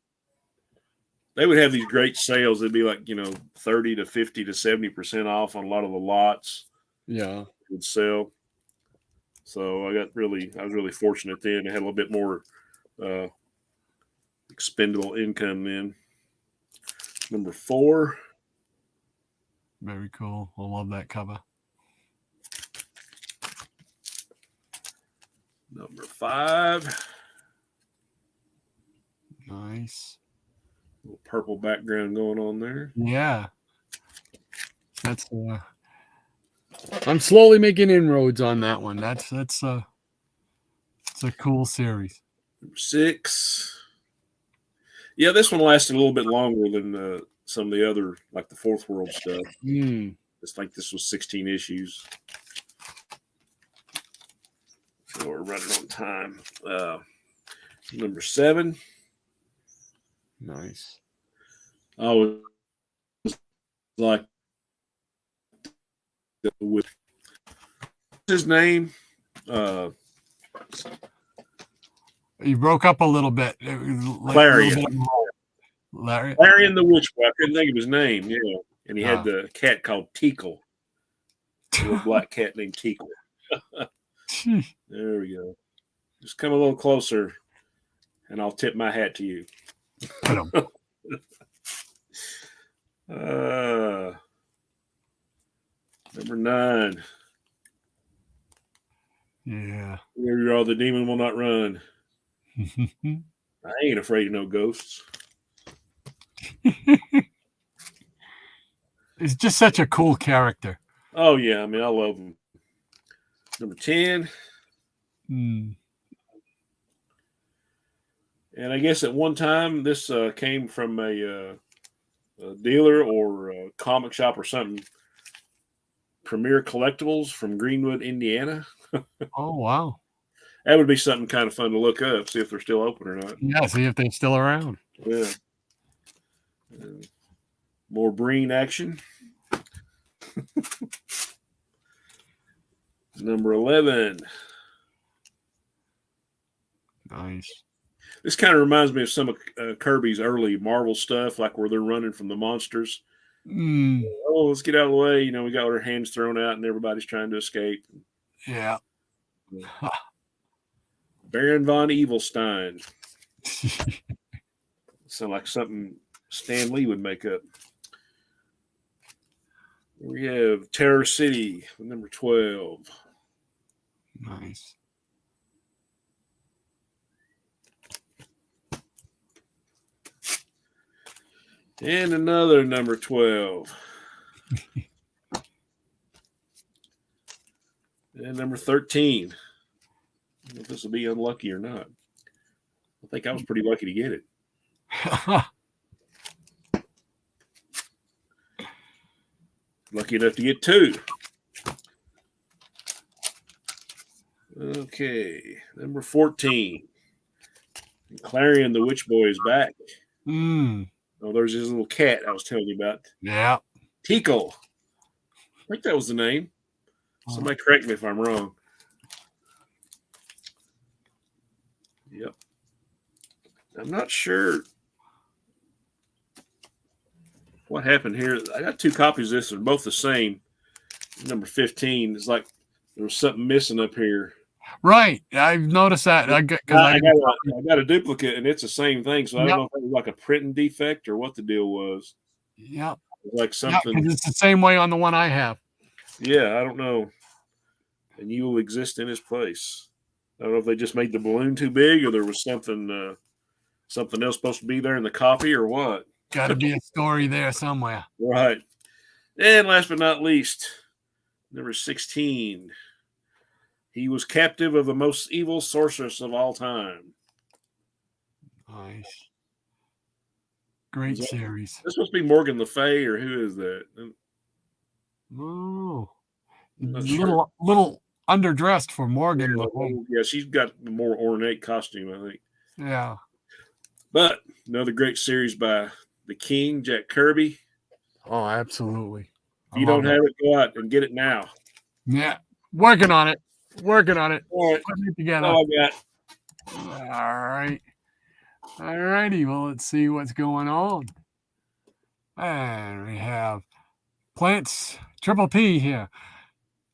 They would have these great sales. It'd be like 30 to 50 to 70% off on a lot of the lots. Yeah, it would sell. So I was really fortunate then. I had a little bit more expendable income then. Number 4. very cool. I love that cover. Number 5. Nice. Little purple background going on there. Yeah. That's I'm slowly making inroads on that one. It's a cool series. Number 6. Yeah, this one lasted a little bit longer than some of the other, like the Fourth World stuff. It's like this was 16 issues. So we're running on time. Number 7. Nice. I was like, with his name, You broke up a little bit. It was like Clarion. Larry. the Witch Boy. I couldn't think of his name. Yeah, and he had the cat called Tickle. A little black cat named Tickle. There we go. Just come a little closer, and I'll tip my hat to you. Number 9. Yeah. Here you are, the demon will not run. I ain't afraid of no ghosts. He's just such a cool character. Oh, yeah. I mean, I love him. Number 10. Mm. And I guess at one time, this came from a dealer or a comic shop or something. Premier Collectibles from Greenwood, Indiana. Oh, wow. That would be something kind of fun to look up, see if they're still open or not. Yeah, see if they're still around. Yeah. More Breen action. Number 11. Nice. This kind of reminds me of some of Kirby's early Marvel stuff, like where they're running from the monsters. Oh, let's get out of the way. We got our hands thrown out and everybody's trying to escape. Yeah. Baron von Evilstein. Sound like something Stan Lee would make up. We have Terror City, number 12. Nice. And another number 12. And number 13. I don't know if this will be unlucky or not. I think I was pretty lucky to get it. Lucky enough to get 2. Okay. Number 14. Clarion the Witch Boy is back. Oh, there's his little cat I was telling you about. Yeah. Tickle. I think that was the name. Somebody correct me if I'm wrong. Yep. I'm not sure what happened here. I got 2 copies of this. They're both the same. Number 15. It's like there was something missing up here. Right. I've noticed that. I got a duplicate, and it's the same thing. So I don't know if it was like a printing defect or what the deal was. Yeah. Like Yeah, something. because it's the same way on the one I have. Yeah, I don't know. And you will exist in his place. I don't know if they just made the balloon too big, or there was something else supposed to be there in the copy, or what. Got to be a story there somewhere. Right. And last but not least, number 16. He was captive of the most evil sorceress of all time. Nice. Great series. This must be Morgan Le Fay, or who is that? Oh, Sure. little underdressed for Morgan. Yeah, she's got a more ornate costume, I think. Yeah. But another great series by the King, Jack Kirby. Oh, absolutely. If you don't have it, go out and get it now. Yeah. Working on it. All right. Putting it together. All I got. All right. All righty. Well, let's see what's going on. And we have Plants Triple P here.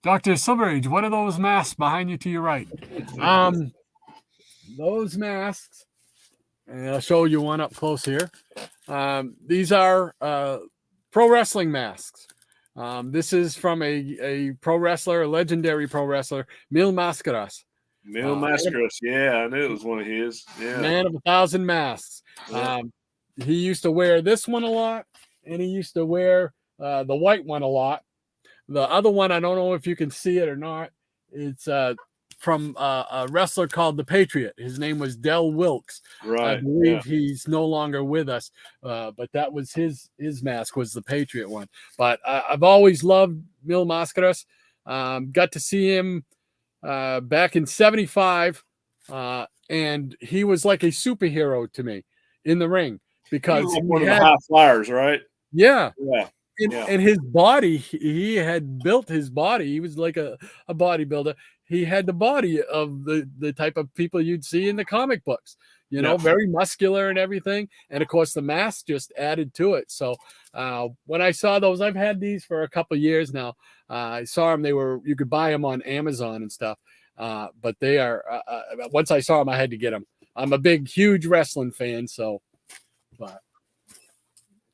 Dr. Silveridge, what are those masks behind you to your right? Those masks, and I'll show you one up close here. These are pro wrestling masks. This is from a pro wrestler, a legendary pro wrestler, Mil Mascaras. Mil Mascaras, yeah, I knew it was one of his. Yeah, Man of 1,000 masks. Yeah. He used to wear this one a lot, and he used to wear the white one a lot. The other one, I don't know if you can see it or not. It's from a wrestler called the Patriot. His name was Del Wilkes. Right. I believe he's no longer with us, but that was his mask was the Patriot one. But I've always loved Mil Mascaras. Got to see him back in '75, and he was like a superhero to me in the ring because he was one of the high flyers, right? Yeah. Yeah. And his body, he had built his body. He was like a bodybuilder. He had the body of the type of people you'd see in the comic books, very muscular and everything. And of course, the mask just added to it. So when I saw those, I've had these for a couple of years now. I saw them. You could buy them on Amazon and stuff. But they are, once I saw them, I had to get them. I'm a huge wrestling fan. So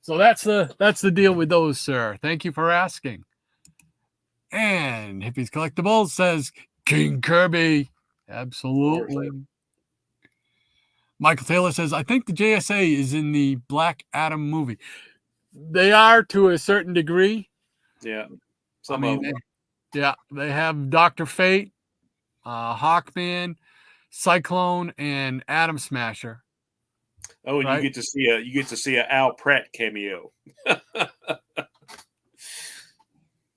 that's the deal with those, sir. Thank you for asking. And Hippies Collectibles says King Kirby. Absolutely. Michael Taylor says, I think the JSA is in the Black Adam movie. They are to a certain degree. Yeah. They have Dr. Fate, Hawkman, Cyclone, and Atom Smasher. Oh, and you get to see a Al Pratt cameo.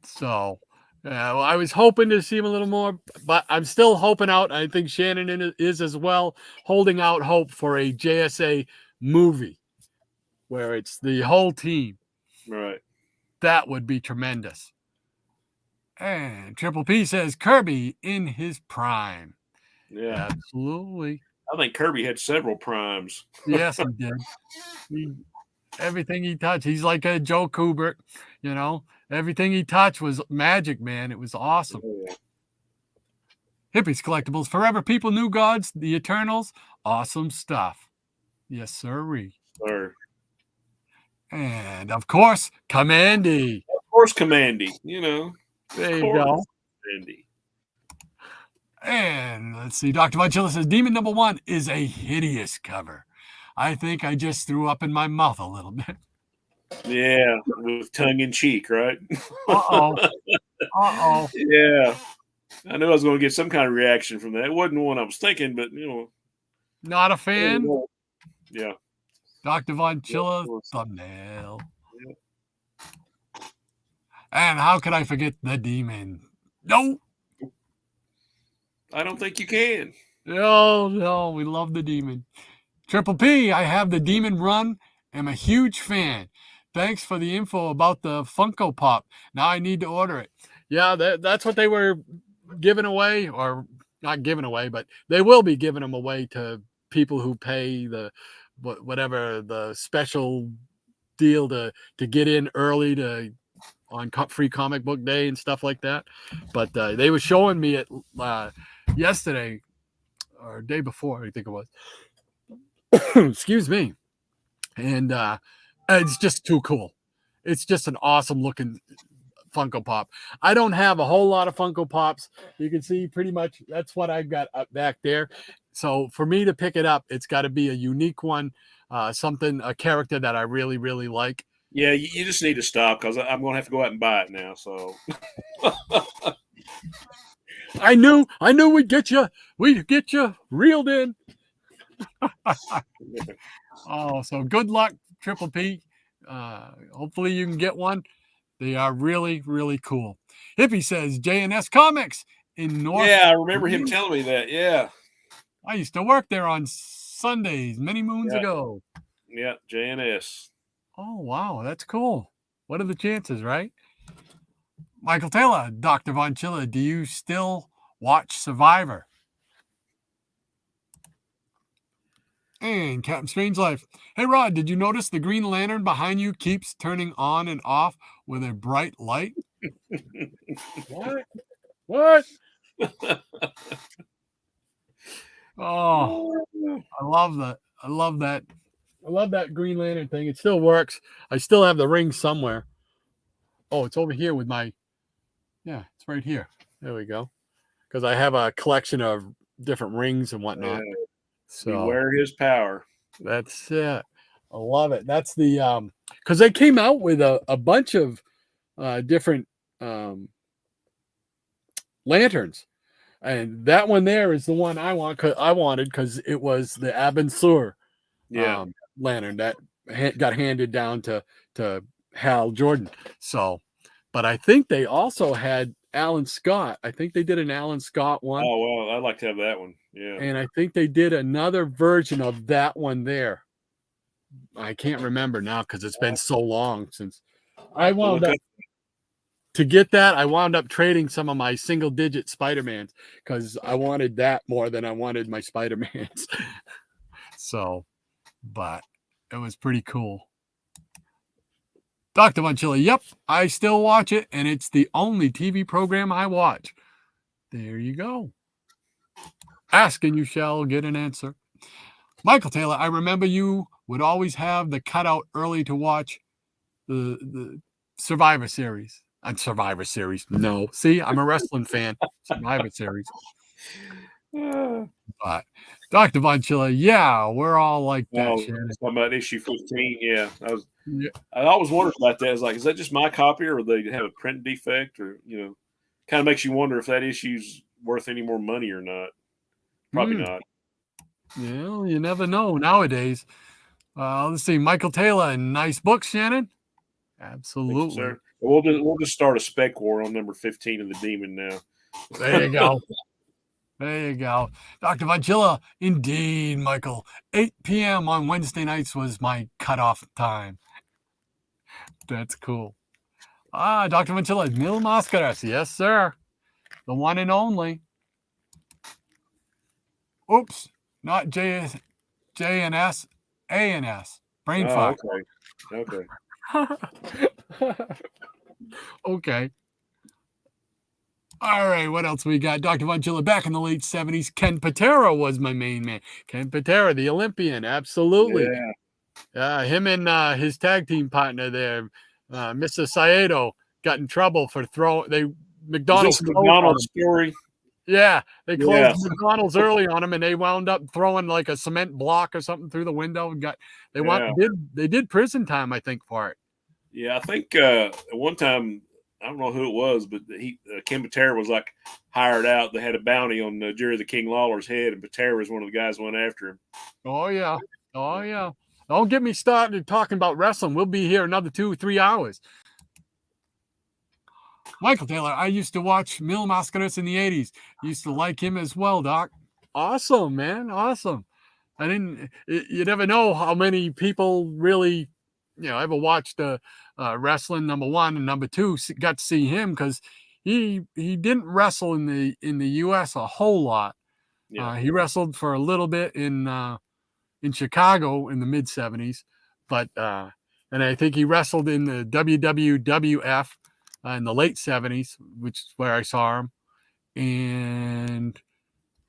So, well, I was hoping to see him a little more, but I'm still hoping out. I think Shannon is as well, holding out hope for a JSA movie where it's the whole team. Right. That would be tremendous. And Triple P says Kirby in his prime. Yeah. Absolutely. I think Kirby had several primes. Yes, he did. Everything he touched, he's like a Joe Kubert, Everything he touched was magic, man. It was awesome. Yeah. Hippies Collectibles, Forever People, New Gods, The Eternals, awesome stuff. Yes, sirree. Sir. And, of course, Commandy. Of course, Commandy, There you go. Commandy. And let's see. Dr. Vanchilla says Demon number 1 is a hideous cover. I think I just threw up in my mouth a little bit. Yeah, with tongue in cheek, right? Uh-oh. Yeah. I knew I was going to get some kind of reaction from that. It wasn't one I was thinking, but, Not a fan? Yeah. Dr. Vanchilla, thumbnail. Yeah. And how could I forget the Demon? No. I don't think you can. No, we love the Demon. Triple P, I have the Demon run. I'm a huge fan. Thanks for the info about the Funko Pop. Now I need to order it. Yeah, that's what they were giving away, or not giving away, but they will be giving them away to people who pay whatever the special deal to get in early on free comic book day and stuff like that. But they were showing me it yesterday or day before, I think it was. Excuse me. And it's just too cool. It's just an awesome looking Funko Pop. I don't have a whole lot of Funko Pops. You can see pretty much that's what I've got up back there. So for me to pick it up, it's got to be a unique one, a character that I really, really like. Yeah, you just need to stop because I'm going to have to go out and buy it now. So I knew we'd get you reeled in. Oh, so good luck, Triple P. Hopefully you can get one. They are really, really cool. Hippie says JNS Comics in North. Yeah, I remember him telling me that. Yeah. I used to work there on Sundays many moons ago. Yeah, JNS. Oh, wow. That's cool. What are the chances, right? Michael Taylor, Dr. Von Chilla, do you still watch Survivor? And Captain Strange-Life. Hey, Rod, did you notice the Green Lantern behind you keeps turning on and off with a bright light? What? Oh, I love that. I love that Green Lantern thing. It still works. I still have the ring somewhere. Oh, it's over here with my... Yeah, it's right here. There we go. Because I have a collection of different rings and whatnot. Yeah. So beware his power. That's it. I love it. That's the because they came out with a bunch of different lanterns, and that one there is the one I wanted because it was the Abin Sur lantern that got handed down to Hal Jordan. So, but I think they also had Alan Scott. I think they did an Alan Scott one. Oh, well, I'd like to have that one. Yeah. And I think they did another version of that one there. I can't remember now because it's been so long since I wound up to get that. I wound up trading some of my single digit Spider-Mans because I wanted that more than I wanted my Spider-Mans. So, but it was pretty cool. Dr. Von Chilla, yep, I still watch it, and it's the only TV program I watch. There you go. Ask and you shall get an answer. Michael Taylor, I remember you would always have the cutout early to watch the Survivor Series. Survivor Series. No. See, I'm a wrestling fan. Survivor Series. But Dr. Von Chilla, yeah, we're all like that. Talking about issue 15. Yeah. I always wondered about that. I was like, is that just my copy or they have a print defect or, kind of makes you wonder if that issue's worth any more money or not. Probably not. Yeah, you never know nowadays. Let's see. Michael Taylor, nice book, Shannon. Absolutely. Sir. We'll just start a spec war on number 15 of the Demon now. There you go. There you go. Dr. Von Chilla, indeed, Michael. 8 p.m. on Wednesday nights was my cutoff time. That's cool. Dr. Von Chilla, Mil Mascaras. Yes, sir. The one and only. Oops. Not JNS, ANS. Brain fart. Okay. Okay. All right, what else we got? Dr. Von Chilla, back in the late 70s, Ken Patera was my main man. Ken Patera, the Olympian, absolutely. Yeah. Him and his tag team partner there, Mr. Saedo, got in trouble for McDonald's story. Yeah, they closed McDonald's early on him, and they wound up throwing like a cement block or something through the window and they did prison time, I think, for it. Yeah, I think at one time, I don't know who it was, but Ken Patera was like hired out. They had a bounty on Jerry the King Lawler's head, and Patera was one of the guys who went after him. Oh yeah. Don't get me started talking about wrestling. We'll be here another 2-3 hours. Michael Taylor, I used to watch Mil Mascaras in the 80s. Used to like him as well, Doc. Awesome, man. Awesome. You never know how many people really, ever watched wrestling, number one, and number two, got to see him because he didn't wrestle in the U.S. a whole lot. Yeah. He wrestled for a little bit in Chicago in the mid 70s, but and I think he wrestled in the WWF in the late 70s, which is where I saw him. And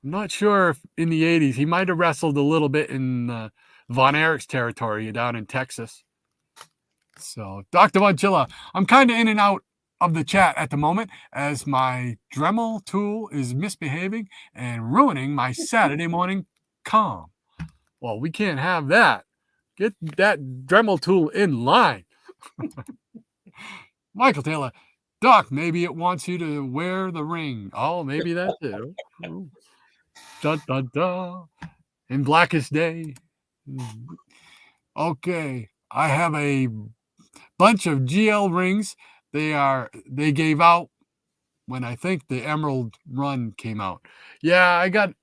I'm not sure if in the 80s he might have wrestled a little bit in Von Erich's territory down in Texas. So, Dr. Von Chilla, I'm kind of in and out of the chat at the moment as my Dremel tool is misbehaving and ruining my Saturday morning calm. Well, we can't have that. Get that Dremel tool in line. Michael Taylor, Doc, maybe it wants you to wear the ring. Oh, maybe that's it. Oh. Dun, dun, dun. In Blackest Day. Okay, I have a bunch of GL rings. They gave out when I think the Emerald Run came out. Yeah, I got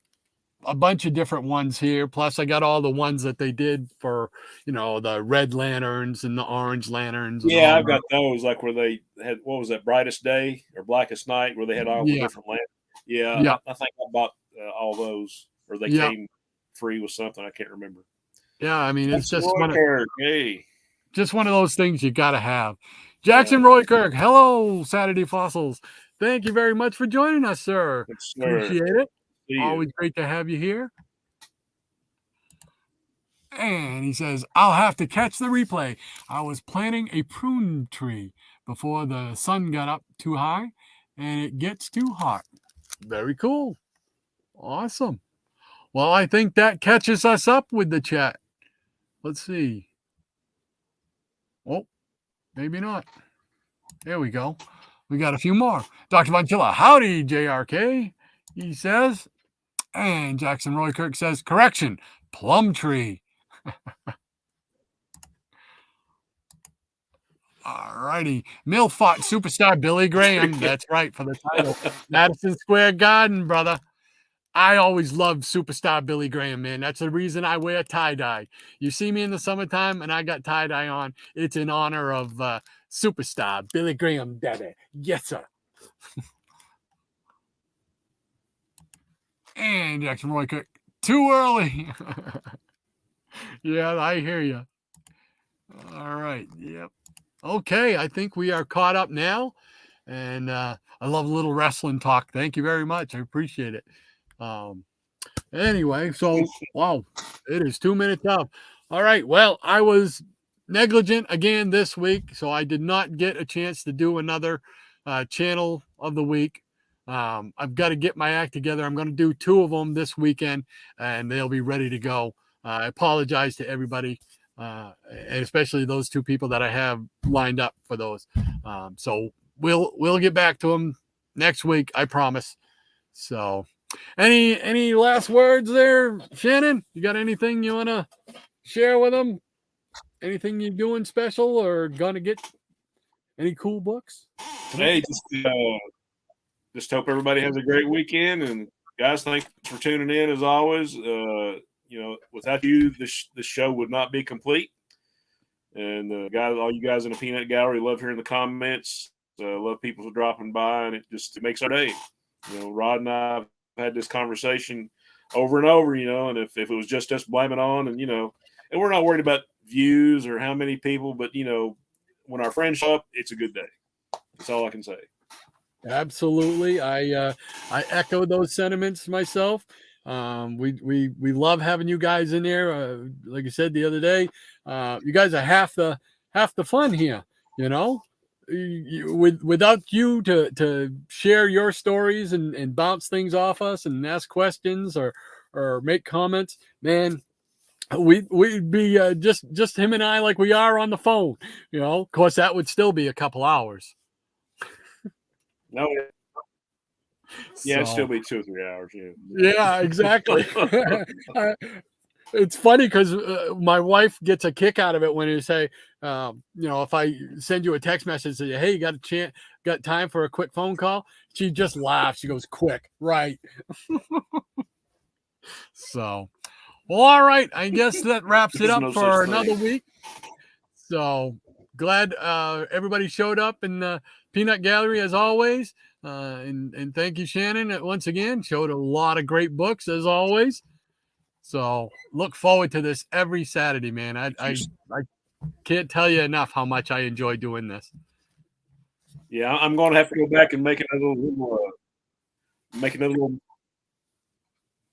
a bunch of different ones here. Plus, I got all the ones that they did for, the red lanterns and the orange lanterns. And Yeah, all I've got those, like where they had, what was that, Brightest Day or Blackest Night, where they had all the different lanterns. Yeah, yeah, I think I bought all those, or they came free with something. I can't remember. Yeah, I mean, it's just one of those things you got to have. Jackson Roy Kirk, hello, Saturday Fossils. Thank you very much for joining us, sir. Yes, sir. Appreciate it. Always great to have you here. And he says, I'll have to catch the replay. I was planting a prune tree before the sun got up too high and it gets too hot. Very cool. Awesome. Well, I think that catches us up with the chat. Let's see. Oh, maybe not. There we go. We got a few more. Dr. Von Chilla, howdy, JRK, he says. And Jackson Roy Kirk says, correction, plum tree. All righty. Milfot superstar Billy Graham. That's right, for the title. Madison Square Garden, brother. I always loved superstar Billy Graham, man. That's the reason I wear tie-dye. You see me in the summertime and I got tie-dye on. It's in honor of superstar Billy Graham, daddy. Yes, sir. And Jackson Roy Cook, too early. Yeah, I hear you. All right. Yep. Okay, I think we are caught up now. And I love a little wrestling talk. Thank you very much. I appreciate it. Anyway, so, wow, it is 2 minutes up. All right, well, I was negligent again this week, so I did not get a chance to do another channel of the week. I've got to get my act together. I'm going to do 2 of them this weekend, and they'll be ready to go. I apologize to everybody, and especially those 2 people that I have lined up for those. So we'll get back to them next week, I promise. So, any last words there, Shannon? You got anything you want to share with them? Anything you're doing special or gonna get? Any cool books? Hey, just hope everybody has a great weekend. And guys, thanks for tuning in as always. Without you, the show would not be complete. And guys, all you guys in the Peanut Gallery, love hearing the comments. Love people dropping by, and it makes our day. Rod and I have had this conversation over and over, and if it was just us blaming on, and we're not worried about views or how many people, but when our friends show up, it's a good day. That's all I can say. Absolutely. I echo those sentiments myself. We love having you guys in there. Like I said the other day, you guys are half the fun here, without you to share your stories and bounce things off us and ask questions or make comments, man, we'd be just him and I like we are on the phone. Of course, that would still be a couple hours. No. Yeah, it'd still be 2 or 3 hours. Yeah, exactly. It's funny because my wife gets a kick out of it when you say, if I send you a text message, say, hey, you got time for a quick phone call? She just laughs. She goes, quick, right? So, well, all right. I guess that wraps it up for another week. So glad everybody showed up in the Peanut Gallery as always. And thank you, Shannon, once again. Showed a lot of great books as always. So look forward to this every Saturday, man. I can't tell you enough how much I enjoy doing this. Yeah, I'm going to have to go back and make another little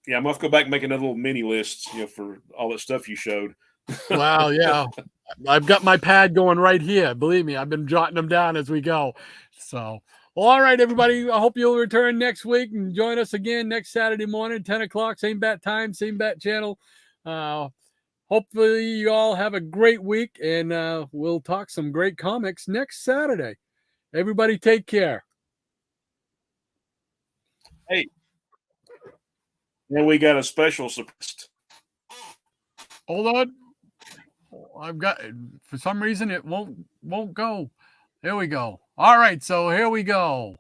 Yeah, I'm gonna have to go back and make another little mini list, for all that stuff you showed. Wow, yeah. I've got my pad going right here. Believe me, I've been jotting them down as we go. So, well, all right, everybody. I hope you'll return next week and join us again next Saturday morning, 10 o'clock, same bat time, same bat channel. Hopefully you all have a great week, and we'll talk some great comics next Saturday. Everybody take care. Hey. And we got a special surprise. Hold on. I've got, for some reason it won't go. There we go. All right, so here we go.